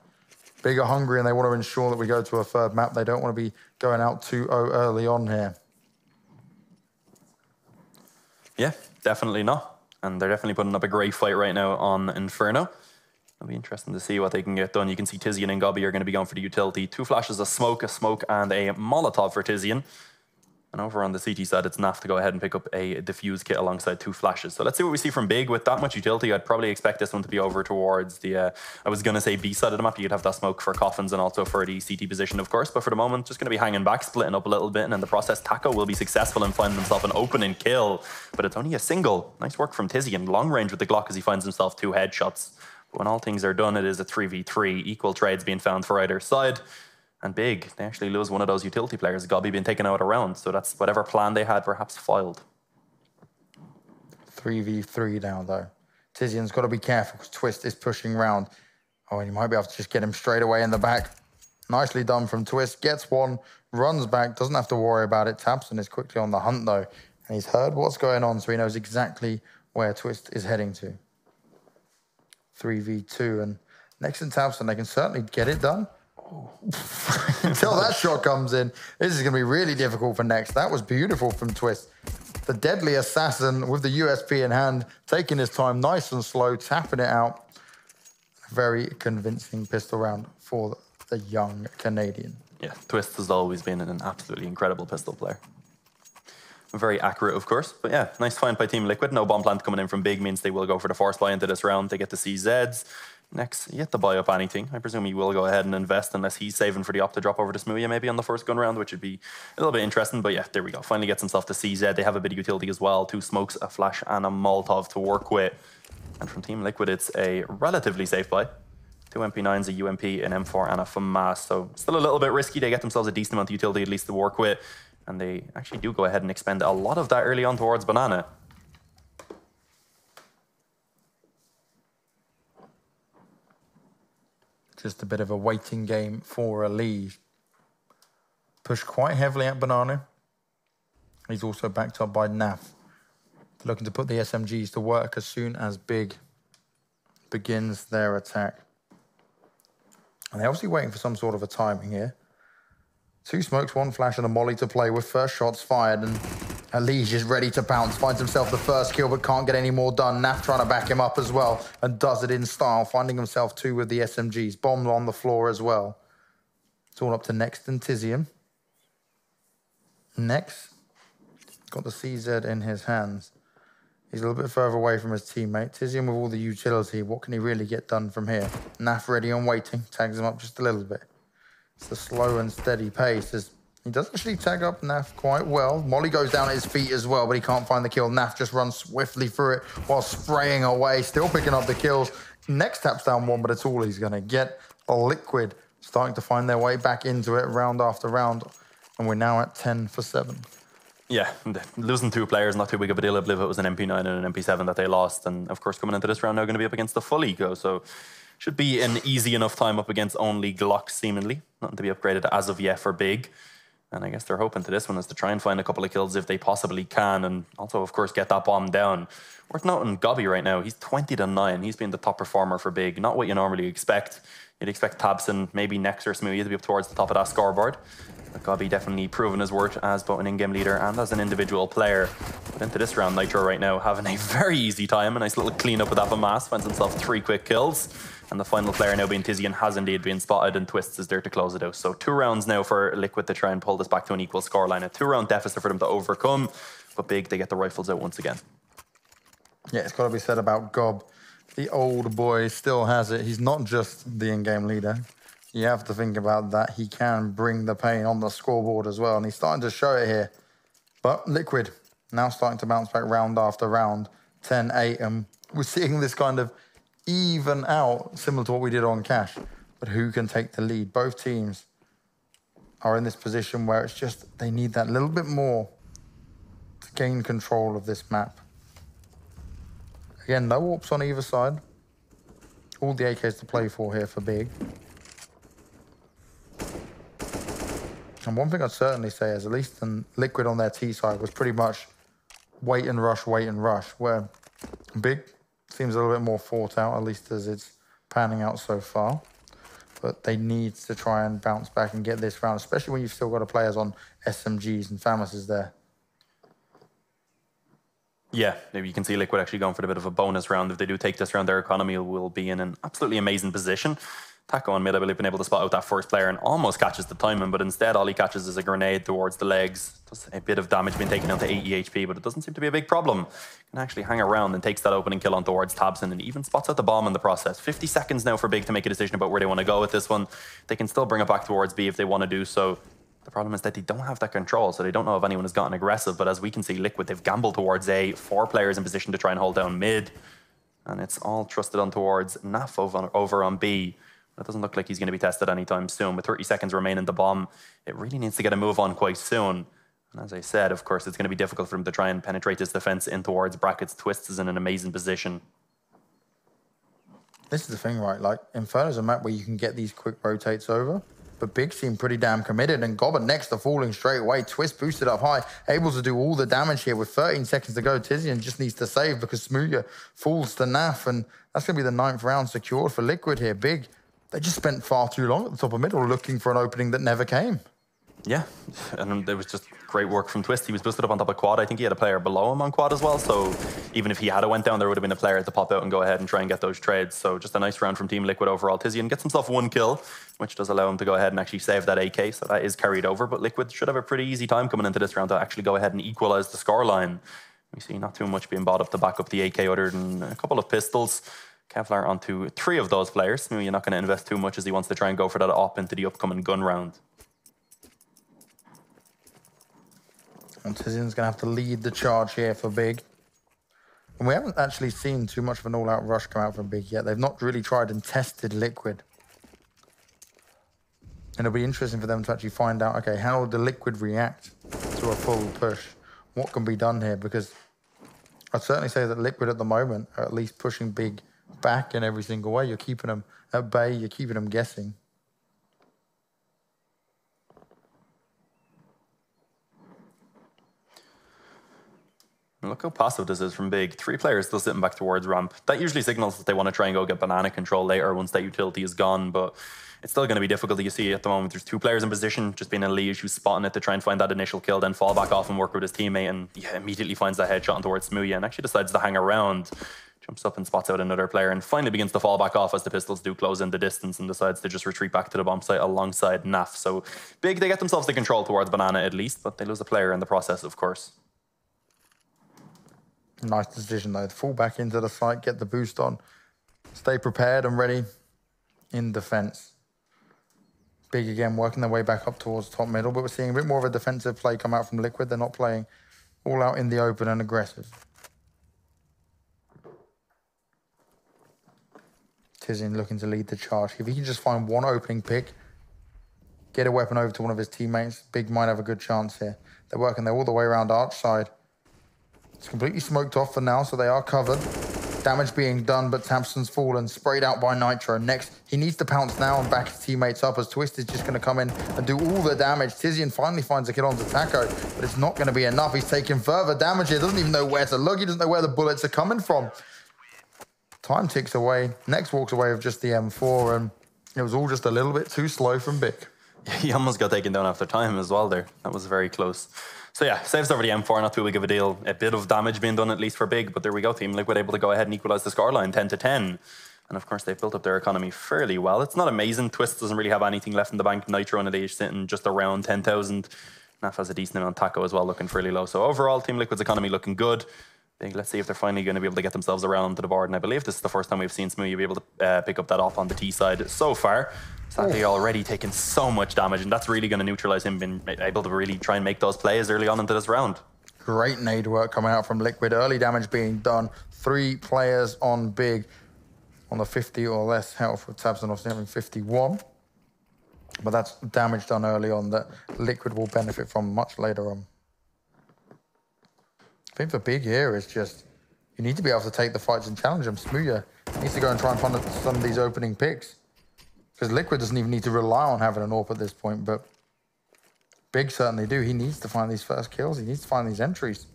Big are hungry and they want to ensure that we go to a third map. They don't want to be going out 2-0 early on here. Yeah, definitely not. And they're definitely putting up a great fight right now on Inferno. It'll be interesting to see what they can get done. You can see Tizian and Gobby are going to be going for the utility. 2 flashes, a smoke, and a Molotov for Tizian. And over on the CT side, it's Naf to go ahead and pick up a defuse kit alongside 2 flashes. So let's see what we see from Big. With that much utility, I'd probably expect this one to be over towards the, I was going to say B side of the map. You'd have that smoke for coffins and also for the CT position, of course. But for the moment, just going to be hanging back, splitting up a little bit. And in the process, Taco will be successful in finding himself an opening kill. But it's only a single. Nice work from Tizian. Long range with the Glock as he finds himself 2 headshots. But when all things are done, it is a 3v3. Equal trades being found for either side. And Big, they actually lose one of those utility players. Gobby being taken out a round. So that's whatever plan they had perhaps foiled. 3v3 now, though. Tizian's got to be careful because Twist is pushing round. Oh, and you might be able to just get him straight away in the back. Nicely done from Twist. Gets one, runs back, doesn't have to worry about it. tabseN is quickly on the hunt, though. And he's heard what's going on, so he knows exactly where Twist is heading to. 3v2. And next in tabseN, they can certainly get it done. Until that shot comes in, this is going to be really difficult for Next. That was beautiful from Twist. The deadly assassin with the USP in hand, taking his time nice and slow, tapping it out. Very convincing pistol round for the young Canadian. Yeah, Twist has always been an absolutely incredible pistol player. Very accurate, of course. But yeah, nice find by Team Liquid. No bomb plant coming in from Big means they will go for the force buy into this round. They get the CZs. Next, yet to buy up anything. I presume he will go ahead and invest unless he's saving for the op to drop over to Smooya maybe on the first gun round, which would be a little bit interesting. But yeah, there we go. Finally gets himself the CZ. They have a bit of utility as well. 2 smokes, a flash, and a Molotov to work with. And from Team Liquid, it's a relatively safe buy. 2 MP9s, a UMP, an M4, and a FAMAS. So still a little bit risky. They get themselves a decent amount of utility at least to work with. And they actually do go ahead and expend a lot of that early on towards Banana. Just a bit of a waiting game for Elige. Pushed quite heavily at Banana. He's also backed up by Naf. Looking to put the SMGs to work as soon as Big begins their attack. And they're obviously waiting for some sort of a timing here. 2 smokes, 1 flash, and a molly to play with. First shots fired, and Elige is ready to pounce. Finds himself the first kill, but can't get any more done. Naf trying to back him up as well, and does it in style, finding himself 2 with the SMGs. Bomb on the floor as well. It's all up to Next and Tizian. Next, got the CZ in his hands. He's a little bit further away from his teammate. Tizian with all the utility. What can he really get done from here? Naf ready and waiting. Tags him up just a little bit. It's a slow and steady pace. He does actually tag up Naf quite well. Molly goes down at his feet as well, but he can't find the kill. Naf just runs swiftly through it while spraying away, still picking up the kills. Next taps down 1, but it's all he's going to get. Liquid starting to find their way back into it round after round. And we're now at 10-7. Yeah, losing 2 players, not too big of a deal. I believe it was an MP9 and an MP7 that they lost. And of course, coming into this round now, going to be up against the full eco. So Should be an easy enough time up against only Glock, seemingly. Nothing to be upgraded as of yet for Big. And I guess they're hoping to this one is to try and find a couple of kills if they possibly can. And also, of course, get that bomb down. Worth noting, Gobby right now, he's 20-9. He's been the top performer for Big. Not what you normally expect. You'd expect tabseN, maybe Nex or Smoothie to be up towards the top of that scoreboard. But Gobby definitely proven his worth as both an in-game leader and as an individual player. But into this round, Nitro right now having a very easy time. A nice little clean up with Aphamass. Finds himself 3 quick kills. And the final player now being Tizian has indeed been spotted, and Twists is there to close it out. So 2 rounds now for Liquid to try and pull this back to an equal scoreline. A 2-round deficit for them to overcome. But Big, they get the rifles out once again. Yeah, it's got to be said about Gob. The old boy still has it. He's not just the in-game leader. You have to think about that. He can bring the pain on the scoreboard as well, and he's starting to show it here. But Liquid now starting to bounce back round after round, 10-8, and we're seeing this kind of even out, similar to what we did on Cash. But who can take the lead? Both teams are in this position where it's just they need that little bit more to gain control of this map. Again, no warps on either side. All the AKs to play for here for Big. And one thing I'd certainly say is at least in Liquid on their T side was pretty much wait and rush, where Big seems a little bit more thought out, at least as it's panning out so far. But they need to try and bounce back and get this round, especially when you've still got players on SMGs and Famas there. Yeah, maybe you can see Liquid actually going for a bit of a bonus round. If they do take this round, their economy will be in an absolutely amazing position. Taco on mid, I believe, been able to spot out that first player and almost catches the timing, but instead all he catches is a grenade towards the legs. Does a bit of damage being taken down to 80 HP, but it doesn't seem to be a big problem. Can actually hang around and takes that opening kill on towards tabseN and even spots out the bomb in the process. 50 seconds now for Big to make a decision about where they want to go with this one. They can still bring it back towards B if they want to do so. The problem is that they don't have that control, so they don't know if anyone has gotten aggressive, but as we can see, Liquid, they've gambled towards A, 4 players in position to try and hold down mid, and it's all trusted on towards Naf over on B. It doesn't look like he's going to be tested anytime soon. With 30 seconds remaining, the bomb, it really needs to get a move on quite soon. And as I said, of course, it's going to be difficult for him to try and penetrate this defense in towards brackets. Twists is in an amazing position. This is the thing, right? Like, Inferno's a map where you can get these quick rotates over, but Big seem pretty damn committed, and Gobber next to falling straight away. Twist boosted up high, able to do all the damage here with 13 seconds to go. Tizian just needs to save because Smoothie falls to Naf, and that's going to be the 9th round secured for Liquid here. Big, they just spent far too long at the top of middle looking for an opening that never came. Yeah, and it was just great work from Twist. He was boosted up on top of quad. I think he had a player below him on quad as well, so even if he had went down, there would have been a player to pop out and go ahead and try and get those trades. So just a nice round from Team Liquid overall. Tizian gets himself 1 kill, which does allow him to go ahead and actually save that AK, so that is carried over. But Liquid should have a pretty easy time coming into this round to actually go ahead and equalize the scoreline. We see not too much being bought up to back up the AK other than a couple of pistols. Kevlar onto 3 of those players. Maybe you're not going to invest too much as he wants to try and go for that op into the upcoming gun round. And Tizian's going to have to lead the charge here for Big. And we haven't actually seen too much of an all-out rush come out from Big yet. They've not really tried and tested Liquid. And it'll be interesting for them to actually find out, okay, how will the Liquid react to a full push? What can be done here? Because I'd certainly say that Liquid at the moment are at least pushing Big back in every single way. You're keeping them at bay. You're keeping them guessing. Look how passive this is from Big. 3 players still sitting back towards ramp. That usually signals that they want to try and go get banana control later once that utility is gone, but it's still going to be difficult. You see at the moment there's 2 players in position, just being Elias who's spotting it to try and find that initial kill, then fall back off and work with his teammate, and yeah, immediately finds that headshot towards Smoothie and actually decides to hang around. Jumps up and spots out another player and finally begins to fall back off as the pistols do close in the distance and decides to just retreat back to the bomb site alongside Naf. So Big, they get themselves the control towards banana at least, but they lose a player in the process, of course. Nice decision though. Fall back into the site, get the boost on, stay prepared and ready in defense. Big again working their way back up towards top middle, but we're seeing a bit more of a defensive play come out from Liquid. They're not playing all out in the open and aggressive. Tizian looking to lead the charge. If he can just find one opening pick, get a weapon over to one of his teammates, Big might have a good chance here. They're working there all the way around Arch side. It's completely smoked off for now, so they are covered. Damage being done, but Tamsin's fallen, sprayed out by Nitro. Next, he needs to pounce now and back his teammates up as Twist is just going to come in and do all the damage. Tizian finally finds a kill onto Taco, but it's not going to be enough. He's taking further damage here. Doesn't even know where to look. He doesn't know where the bullets are coming from. Time ticks away. Next walks away with just the M4, and it was all just a little bit too slow from Big. He almost got taken down after time as well there. That was very close. So yeah, saves over the M4, not too big of a deal. A bit of damage being done at least for Big, but there we go. Team Liquid able to go ahead and equalize the scoreline 10-10. And of course, they've built up their economy fairly well. It's not amazing. Twist doesn't really have anything left in the bank. Nitro and Elige sitting just around 10,000. Naf has a decent amount. Taco as well, looking fairly low. So overall, Team Liquid's economy looking good. Let's see if they're finally going to be able to get themselves around to the board. And I believe this is the first time we've seen Smoothie be able to pick up that off on the T side so far. Sadly, already taking so much damage, and that's really going to neutralize him being able to really try and make those plays early on into this round. Great nade work coming out from Liquid. Early damage being done. 3 players on Big on the 50 or less health, with Tabson obviously having 51. But that's damage done early on that Liquid will benefit from much later on. I think the big here is just, you need to be able to take the fights and challenge them. Smoothie needs to go and try and find some of these opening picks. Because Liquid doesn't even need to rely on having an AWP at this point, but Big certainly do. He needs to find these first kills. He needs to find these entries.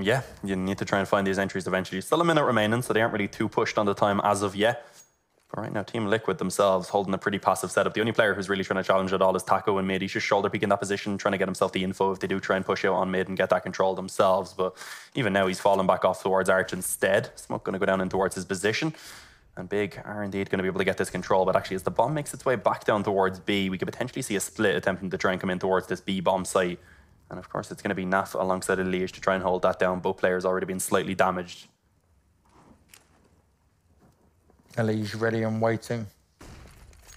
Yeah, you need to try and find these entries eventually. Still a minute remaining, so they aren't really too pushed on the time as of yet. But right now, Team Liquid themselves holding a pretty passive setup. The only player who's really trying to challenge it all is Taco in mid. He's just shoulder peeking that position, trying to get himself the info if they do try and push out on mid and get that control themselves. But even now, he's falling back off towards Arch instead. Smoke going to go down in towards his position. And Big are indeed going to be able to get this control. But actually, as the bomb makes its way back down towards B, we could potentially see a split attempting to try and come in towards this B bomb site. And of course, it's going to be Naf alongside Elige to try and hold that down. Both players already been slightly damaged. Elige ready and waiting.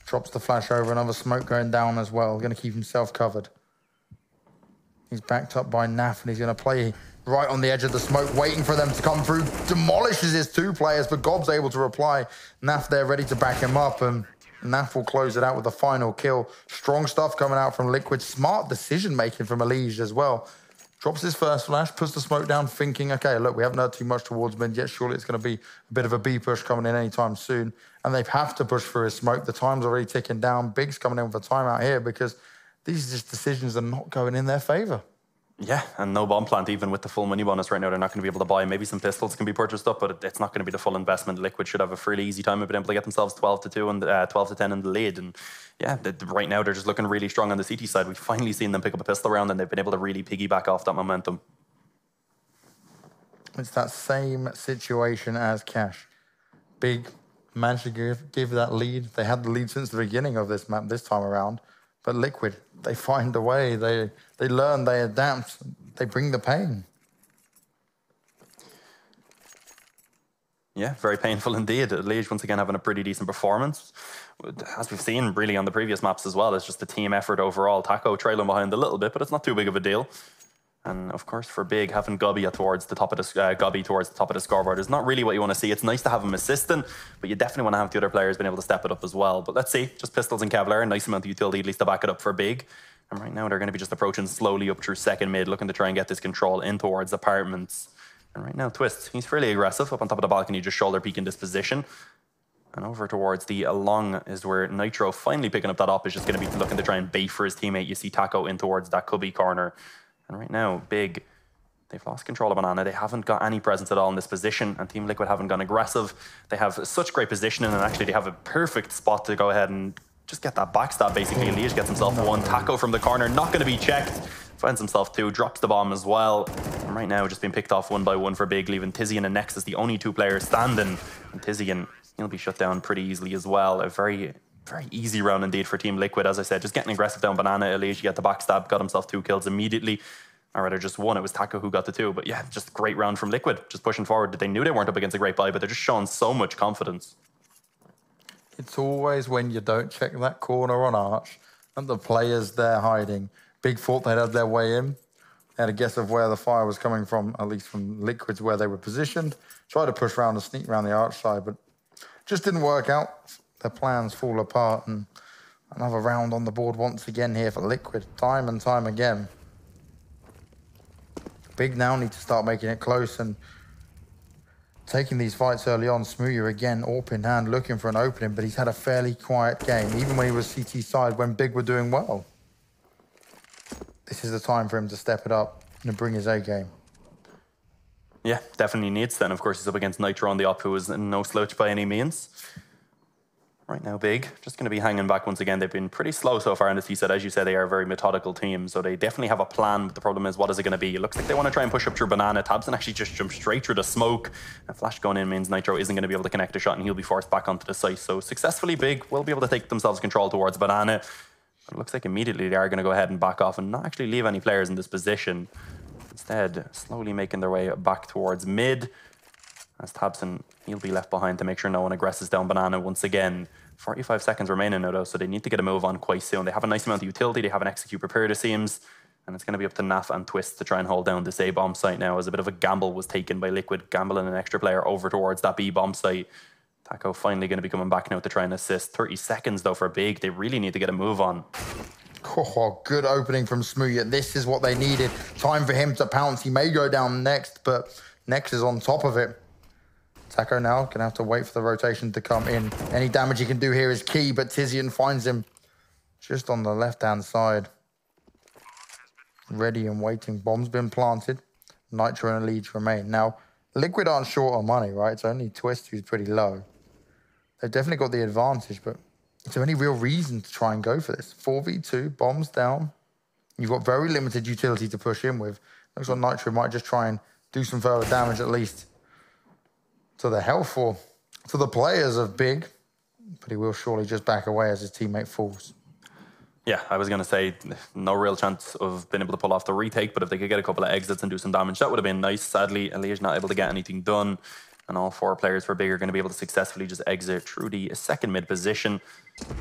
Drops the flash over, another smoke going down as well. Going to keep himself covered. He's backed up by Naf, and he's going to play right on the edge of the smoke, waiting for them to come through. Demolishes his 2 players, but Gob's able to reply. Naf there ready to back him up, and Naf will close it out with the final kill. Strong stuff coming out from Liquid. Smart decision-making from Elige as well. Drops his first flash, puts the smoke down, thinking, okay, look, we haven't heard too much towards mid yet. Surely it's going to be a bit of a B push coming in anytime soon. And they have to push through his smoke. The time's already ticking down. Big's coming in with a timeout here because these just decisions are not going in their favor. Yeah, and no bomb plant, even with the full money bonus right now, they're not going to be able to buy. Maybe some pistols can be purchased up, but it's not going to be the full investment. Liquid should have a fairly easy time of being able to get themselves 12-2 and 12-10 in the lead. And yeah, right now they're just looking really strong on the CT side. We've finally seen them pick up a pistol round, and they've been able to really piggyback off that momentum. It's that same situation as Cash. Big managed to give that lead. They had the lead since the beginning of this map this time around. But Liquid, they find a way. They learn, they adapt, they bring the pain. Yeah, very painful indeed. Elige once again having a pretty decent performance. As we've seen really on the previous maps as well, it's just a team effort overall. Taco trailing behind a little bit, but it's not too big of a deal. And of course, for Big, having Gobby towards the top of the scoreboard is not really what you want to see. It's nice to have him assisting, but you definitely want to have the other players being able to step it up as well. But let's see, just pistols and Kevlar, a nice amount of utility at least to back it up for Big. And right now they're going to be just approaching slowly up through second mid, looking to try and get this control in towards apartments. And right now, Twist, he's fairly aggressive up on top of the balcony, just shoulder peeking this position. And over towards the long is where Nitro finally picking up that op is just going to be looking to try and bait for his teammate. You see Taco in towards that cubby corner. And right now, Big, they've lost control of Banana. They haven't got any presence at all in this position, and Team Liquid haven't gone aggressive. They have such great positioning, and actually they have a perfect spot to go ahead and just get that backstab, basically. Elige gets himself 1. Taco from the corner, not going to be checked. Finds himself 2, drops the bomb as well. And right now, just being picked off 1 by 1 for Big, leaving Tizian and Nexus the only 2 players standing. And Tizian, he'll be shut down pretty easily as well. A very easy round indeed for Team Liquid. As I said, just getting aggressive down Banana. Elige got the backstab, got himself 2 kills immediately. Or rather, just 1. It was Taco who got the 2. But yeah, just a great round from Liquid. Just pushing forward. They knew they weren't up against a great buy, but they're just showing so much confidence. It's always when you don't check that corner on Arch and the players there hiding. Big thought they'd had their way in. They had a guess of where the fire was coming from, at least from Liquid's where they were positioned. Tried to push around and sneak around the Arch side, but just didn't work out. Their plans fall apart, and another round on the board once again here for Liquid, time and time again. Big now need to start making it close and taking these fights early on. Smooya again, AWP in hand, looking for an opening, but he's had a fairly quiet game, even when he was CT side, when Big were doing well. This is the time for him to step it up and bring his A game. Yeah, definitely needs to. And of course, he's up against Nitro on the up, who is no slouch by any means. Right now, Big, just going to be hanging back once again. They've been pretty slow so far in this set. As you said, they are a very methodical team, so they definitely have a plan, but the problem is, what is it going to be? It looks like they want to try and push up through Banana. tabseN actually just jumped straight through the smoke. A flash going in means Nitro isn't going to be able to connect a shot, and he'll be forced back onto the site. So successfully, Big will be able to take themselves control towards Banana. But it looks like immediately they are going to go ahead and back off and not actually leave any players in this position. Instead, slowly making their way back towards mid. As tabseN, he'll be left behind to make sure no one aggresses down Banana once again. 45 seconds remaining now, though, so they need to get a move on quite soon. They have a nice amount of utility. They have an execute prepared, it seems. And it's going to be up to Naf and Twist to try and hold down this A bomb site now, as a bit of a gamble was taken by Liquid, gambling an extra player over towards that B bomb site. Taco finally going to be coming back now to try and assist. 30 seconds, though, for Big. They really need to get a move on. Oh, good opening from Smooya. This is what they needed. Time for him to pounce. He may go down next, but Nex is on top of it. Taco now going to have to wait for the rotation to come in. Any damage he can do here is key, but Tizian finds him just on the left-hand side. Ready and waiting. Bomb's been planted. Nitro and Elite remain. Now, Liquid aren't short on money, right? It's only Twist who's pretty low. They've definitely got the advantage, but is there any real reason to try and go for this? 4v2, bombs down. You've got very limited utility to push in with. Looks like Nitro might just try and do some further damage at least to the health or to the players of Big. But he will surely just back away as his teammate falls. Yeah, I was going to say, no real chance of being able to pull off the retake, but if they could get a couple of exits and do some damage, that would have been nice. Sadly, Elijah's not able to get anything done, and all four players for Big are going to be able to successfully just exit through the second mid position.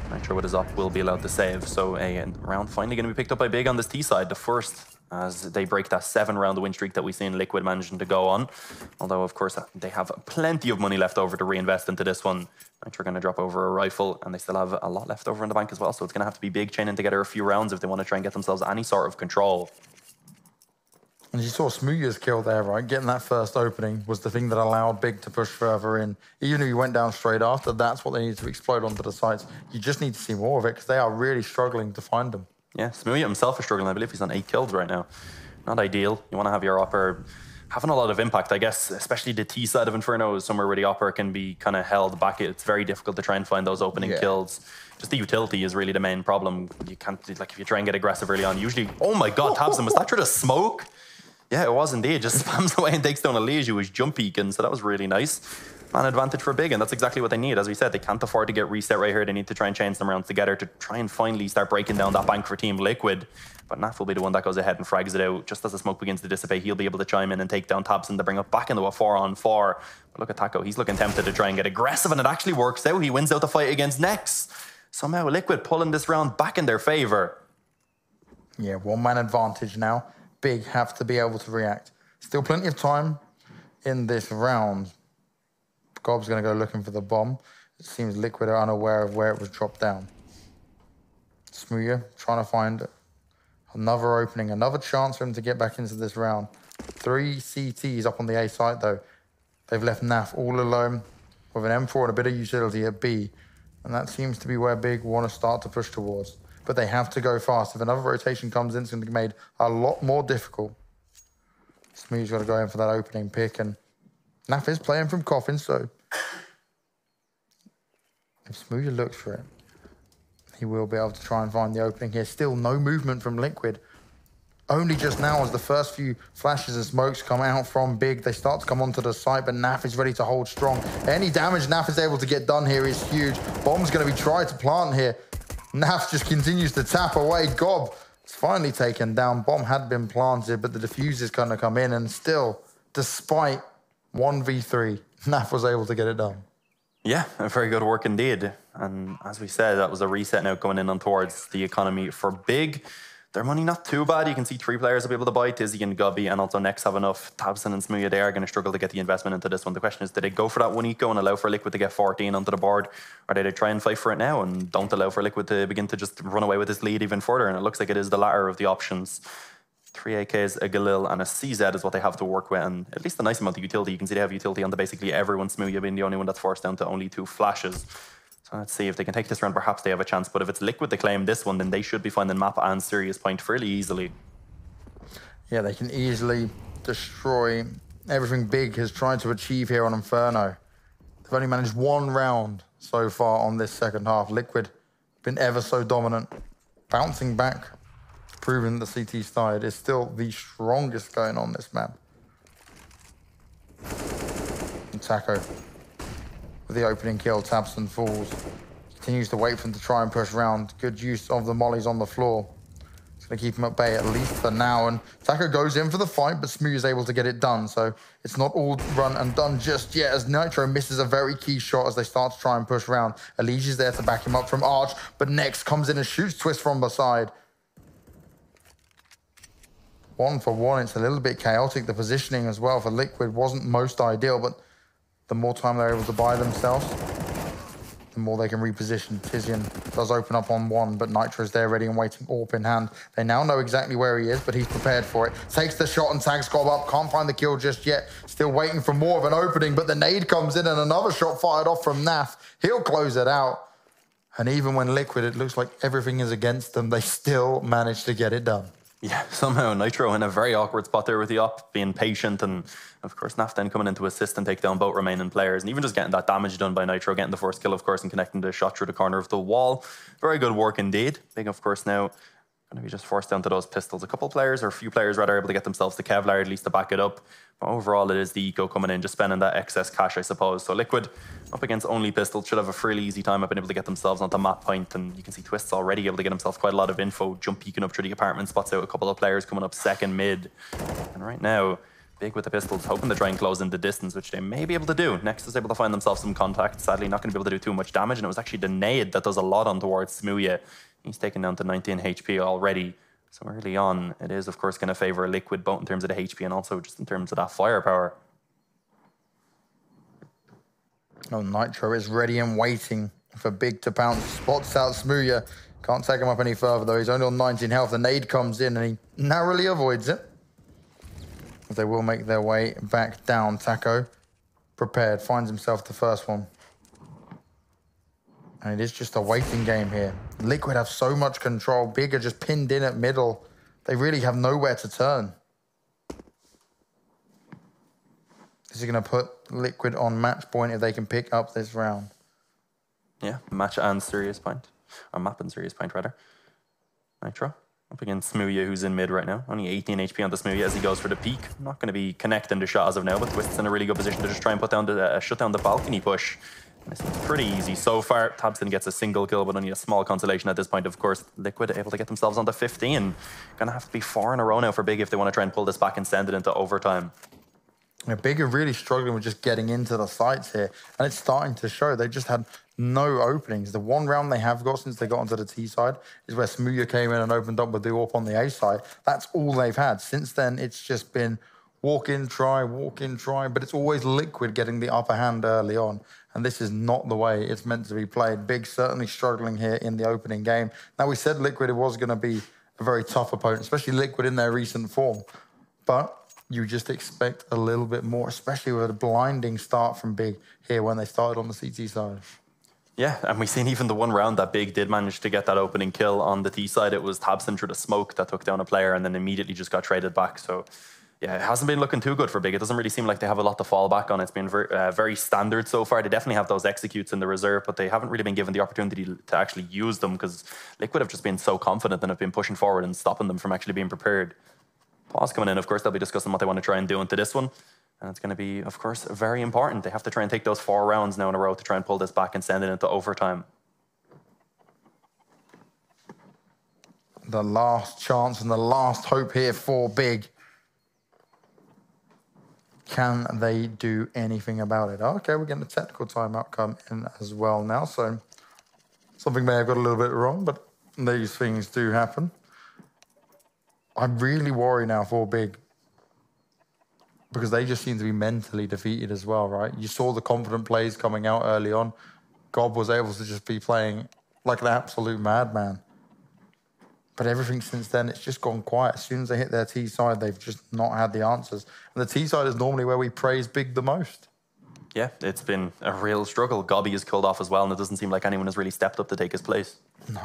Nitro with his up will be allowed to save, so a round finally going to be picked up by Big on this T side, the first, as they break that 7-round win streak that we've seen Liquid managing to go on. Although, of course, they have plenty of money left over to reinvest into this one. Nitro going to drop over a rifle, and they still have a lot left over in the bank as well, so it's going to have to be Big chaining together a few rounds if they want to try and get themselves any sort of control. And you saw Smooya's kill there, right? Getting that first opening was the thing that allowed Big to push further in. Even if he went down straight after, that's what they need to explode onto the sites. You just need to see more of it because they are really struggling to find them. Yeah, Smooya himself is struggling. I believe he's on 8 kills right now. Not ideal. You want to have your upper having a lot of impact, I guess, especially the T side of Inferno is somewhere where the upper can be kind of held back. It's very difficult to try and find those opening kills. Just the utility is really the main problem. You can't, like, if you try and get aggressive early on, usually, oh my God, tabseN, was that through the smoke? Yeah, it was indeed. Just spams away and takes down Elijah, who was jump peeking, so that was really nice. Man advantage for Big, and that's exactly what they need. As we said, they can't afford to get reset right here. They need to try and chain some rounds together to try and finally start breaking down that bank for Team Liquid. But Naf will be the one that goes ahead and frags it out. Just as the smoke begins to dissipate, he'll be able to chime in and take down tabseN to bring it back into a 4-on-4. But look at Taco, he's looking tempted to try and get aggressive, and it actually works out. He wins out the fight against Nex. Somehow Liquid pulling this round back in their favor. Yeah, one-man advantage now. Big have to be able to react. Still plenty of time in this round. Gob's going to go looking for the bomb. It seems Liquid are unaware of where it was dropped down. Smooya trying to find another opening, another chance for him to get back into this round. 3 CTs up on the A site, though. They've left Naf all alone with an M4 and a bit of utility at B. And that seems to be where Big want to start to push towards. But they have to go fast. If another rotation comes in, it's going to be made a lot more difficult. Smooya's got to go in for that opening pick, and Naf is playing from Coffin, so if Smooya looks for it, he will be able to try and find the opening here. Still no movement from Liquid. Only just now, as the first few flashes and smokes come out from Big, they start to come onto the site, but Naf is ready to hold strong. Any damage Naf is able to get done here is huge. Bomb's going to be tried to plant here. Naf just continues to tap away. Gob is finally taken down. Bomb had been planted, but the defuse is going to come in, and still, despite 1v3, Naf was able to get it done. Yeah, very good work indeed. And as we said, that was a reset now going in on towards the economy for Big. Their money not too bad. You can see 3 players will be able to buy. Tizzy and Gubby, and also Nex have enough. tabseN and Smooya, they are going to struggle to get the investment into this one. The question is, did they go for that 1 eco and allow for Liquid to get 14 onto the board? Or did they try and fight for it now and don't allow for Liquid to begin to just run away with this lead even further? And it looks like it is the latter of the options. 3 AKs, a Galil, and a CZ is what they have to work with, and at least a nice amount of utility. You can see they have utility on basically everyone, Smooya being the only one that's forced down to only 2 flashes. So let's see if they can take this round, perhaps they have a chance, but if it's Liquid that claim this one, then they should be finding map and Serious Point fairly easily. Yeah, they can easily destroy everything Big has tried to achieve here on Inferno. They've only managed 1 round so far on this second half. Liquid been ever so dominant, bouncing back, proving the CT side is still the strongest going on this map. And Taco with the opening kill, tabseN falls. Continues to wait for them to try and push round. Good use of the mollies on the floor. It's going to keep him at bay, at least for now. And Taco goes in for the fight, but Smooya is able to get it done. So it's not all run and done just yet, as Nitro misses a very key shot as they start to try and push round. Elige is there to back him up from Arch, but Next comes in and shoots Twist from the side. 1 for 1, it's a little bit chaotic. The positioning as well for Liquid wasn't most ideal, but the more time they're able to buy themselves, the more they can reposition. Tizian does open up on 1, but Nitro's there ready and waiting, AWP in hand. They now know exactly where he is, but he's prepared for it. Takes the shot and tags Gob up. Can't find the kill just yet. Still waiting for more of an opening, but the nade comes in and another shot fired off from Naf. He'll close it out. And even when Liquid, it looks like everything is against them, they still manage to get it done. Yeah, somehow Nitro in a very awkward spot there with the op, being patient, and of course Naf then coming in to assist and take down both remaining players, and even just getting that damage done by Nitro, getting the first kill, of course, and connecting the shot through the corner of the wall. Very good work indeed. Big, of course, now going to be just forced down to those pistols. A couple players, or a few players rather, able to get themselves the Kevlar, at least to back it up. But overall, it is the Eco coming in, just spending that excess cash, I suppose. So Liquid, up against only pistols, should have a fairly easy time of being able to get themselves onto map point. And you can see Twist's already able to get himself quite a lot of info, jump peeking up through the apartment, spots out a couple of players coming up second mid. And right now, Big with the pistols, hoping to try and close in the distance, which they may be able to do. Next is able to find themselves some contact. Sadly, not going to be able to do too much damage. And it was actually the nade that does a lot on towards Smooya. He's taken down to 19 HP already. So early on, it is, of course, going to favour Liquid, both in terms of the HP and also just in terms of that firepower. Oh, Nitro is ready and waiting for Big to pounce. Spots out Smooya. Can't take him up any further, though. He's only on 19 health. The nade comes in, and he narrowly avoids it. They will make their way back down. Taco, prepared, finds himself the first one. And it is just a waiting game here. Liquid have so much control. Big are just pinned in at middle. They really have nowhere to turn. This is going to put Liquid on match point if they can pick up this round. Yeah, match and Serious Point. Or map and Serious Point, rather. Nitro up against Smooya, who's in mid right now. Only 18 HP on the Smooya as he goes for the peak. Not going to be connecting the shot as of now, but Twist's in a really good position to just try and put down the shut down the balcony push. And it seems pretty easy so far. tabseN gets a single kill, but only a small consolation at this point. Of course, Liquid able to get themselves onto 15. Gonna have to be 4 in a row now for Big if they want to try and pull this back and send it into overtime. Yeah, Big are really struggling with just getting into the sites here, and it's starting to show. They just had no openings. The one round they have got since they got onto the T side is where Smooya came in and opened up with the AWP on the A side. That's all they've had. Since then, it's just been walk in, try, but it's always Liquid getting the upper hand early on. And this is not the way it's meant to be played. Big certainly struggling here in the opening game. Now, we said Liquid, it was going to be a very tough opponent, especially Liquid in their recent form. But you just expect a little bit more, especially with a blinding start from Big here when they started on the CT side. Yeah, and we've seen even the one round that Big did manage to get that opening kill on the T side. It was tabseN through the smoke that took down a player and then immediately just got traded back. So yeah, it hasn't been looking too good for Big. It doesn't really seem like they have a lot to fall back on. It's been very standard so far. They definitely have those executes in the reserve, but they haven't really been given the opportunity to actually use them because Liquid have just been so confident and have been pushing forward and stopping them from actually being prepared. Pause coming in, of course, they'll be discussing what they want to try and do into this one. And it's going to be, of course, very important. They have to try and take those 4 rounds now in a row to try and pull this back and send it into overtime. The last chance and the last hope here for Big. Can they do anything about it? Okay, we're getting a technical timeout come in as well now. So something may have got a little bit wrong, but these things do happen. I'm really worried now for Big because they just seem to be mentally defeated as well, right? You saw the confident plays coming out early on. Gob was able to just be playing like an absolute madman. But everything since then, it's just gone quiet. As soon as they hit their T side, they've just not had the answers. And the T side is normally where we praise Big the most. Yeah, it's been a real struggle. Gobby is killed off as well, and it doesn't seem like anyone has really stepped up to take his place. No.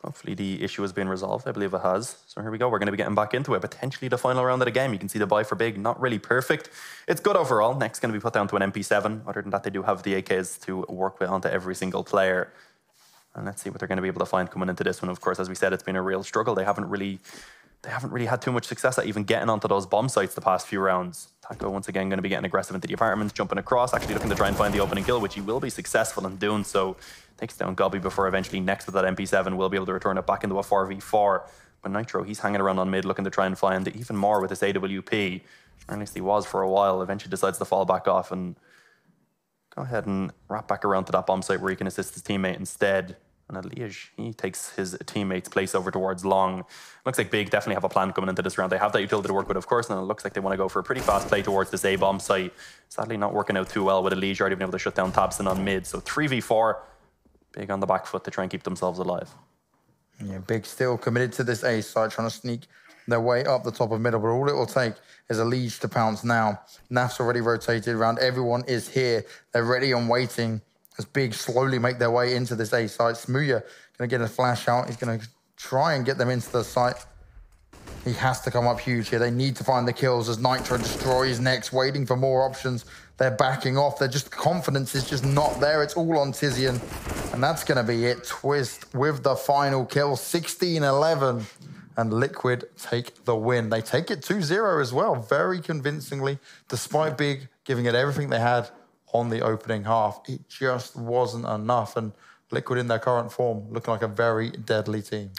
Hopefully the issue has been resolved. I believe it has. So here we go. We're going to be getting back into it. Potentially the final round of the game. You can see the buy for Big, not really perfect. It's good overall. Next going to be put down to an MP7. Other than that, they do have the AKs to work with onto every single player. And let's see what they're going to be able to find coming into this one. Of course, as we said, it's been a real struggle. They haven't really had too much success at even getting onto those bomb sites the past few rounds. Taco once again going to be getting aggressive into the apartments, jumping across, actually looking to try and find the opening kill, which he will be successful in doing so. Takes down Gobby before eventually next with that MP7 will be able to return it back into a 4v4. But Nitro, he's hanging around on mid looking to try and find even more with this AWP. Or at least he was for a while, eventually decides to fall back off and go ahead and wrap back around to that bomb site where he can assist his teammate instead. And Liège, he takes his teammate's place over towards Long. Looks like Big definitely have a plan coming into this round. They have that utility to work with, of course, and it looks like they want to go for a pretty fast play towards this A-bomb site. Sadly not working out too well with Liège already been able to shut down Tabson on mid. So 3v4, Big on the back foot to try and keep themselves alive. Yeah, Big still committed to this A side, trying to sneak their way up the top of middle, but all it will take is a Liège to pounce now. Naf's already rotated around. Everyone is here. They're ready and waiting as Big slowly make their way into this A site. Smooya going to get a flash out. He's going to try and get them into the site. He has to come up huge here. They need to find the kills as Nitro destroys next, waiting for more options. They're backing off. Confidence is just not there. It's all on Tizian. And that's going to be it. Twist with the final kill, 16-11. And Liquid take the win. They take it 2-0 as well, very convincingly, despite Big giving it everything they had on the opening half. It just wasn't enough. And Liquid in their current form, looking like a very deadly team.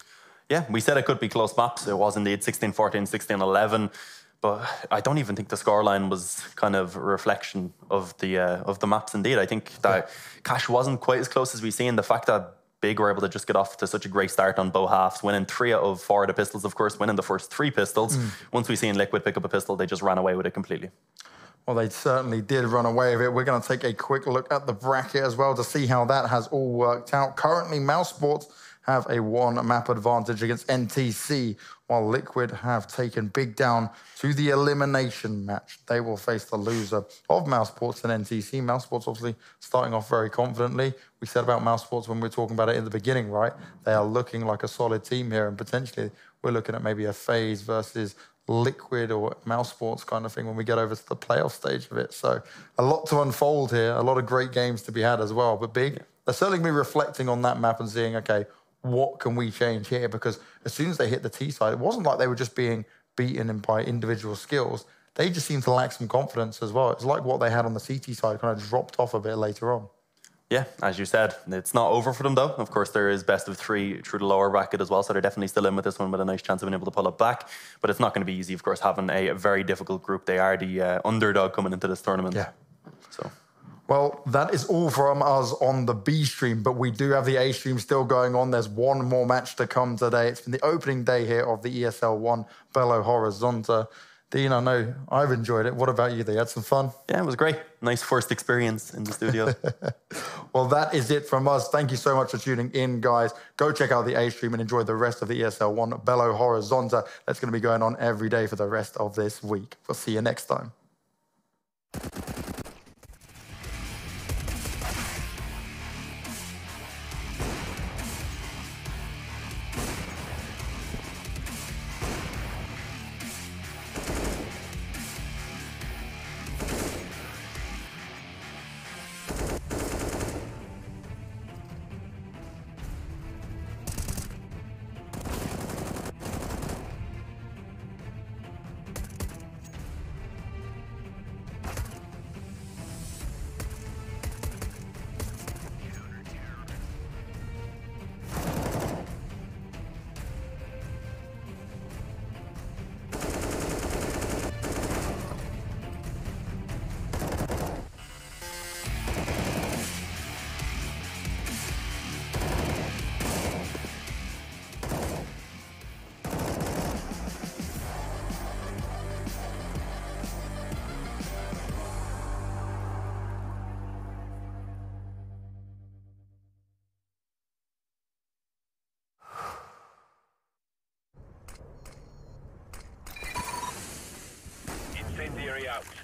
Yeah, we said it could be close maps. It was indeed 16-14, 16-11. But I don't even think the scoreline was kind of a reflection of the maps indeed. I think that Cash wasn't quite as close as we've seen. The fact that Big were able to just get off to such a great start on both halves, winning 3 out of 4 of the pistols, of course, winning the first 3 pistols. Once we seen Liquid pick up a pistol, they just ran away with it completely. Well, they certainly did run away with it. We're going to take a quick look at the bracket as well to see how that has all worked out. Currently, mousesports have a 1-map advantage against NTC, while Liquid have taken Big down to the elimination match. They will face the loser of mousesports and NTC. Mousesports obviously starting off very confidently. We said about mousesports when we were talking about it in the beginning, right? They are looking like a solid team here, and potentially we're looking at maybe a FaZe versus Liquid or mousesports kind of thing when we get over to the playoff stage of it. So a lot to unfold here, a lot of great games to be had as well. But Big, they're certainly going to be reflecting on that map and seeing, okay, what can we change here? Because as soon as they hit the T side, it wasn't like they were just being beaten by individual skills. They just seemed to lack some confidence as well. It's like what they had on the CT side kind of dropped off a bit later on. Yeah, as you said, it's not over for them though. Of course, there is best of 3 through the lower bracket as well, so they're definitely still in with this one with a nice chance of being able to pull it back. But it's not going to be easy, of course, having a very difficult group. They are the underdog coming into this tournament. Yeah. So. Well, that is all from us on the B stream, but we do have the A stream still going on. There's one more match to come today. It's been the opening day here of the ESL 1 Belo Horizonte. Dean, I know I've enjoyed it. What about you? They had some fun? Yeah, it was great. Nice first experience in the studio. Well, that is it from us. Thank you so much for tuning in, guys. Go check out the A stream and enjoy the rest of the ESL 1 Belo Horizonte. That's going to be going on every day for the rest of this week. We'll see you next time. out.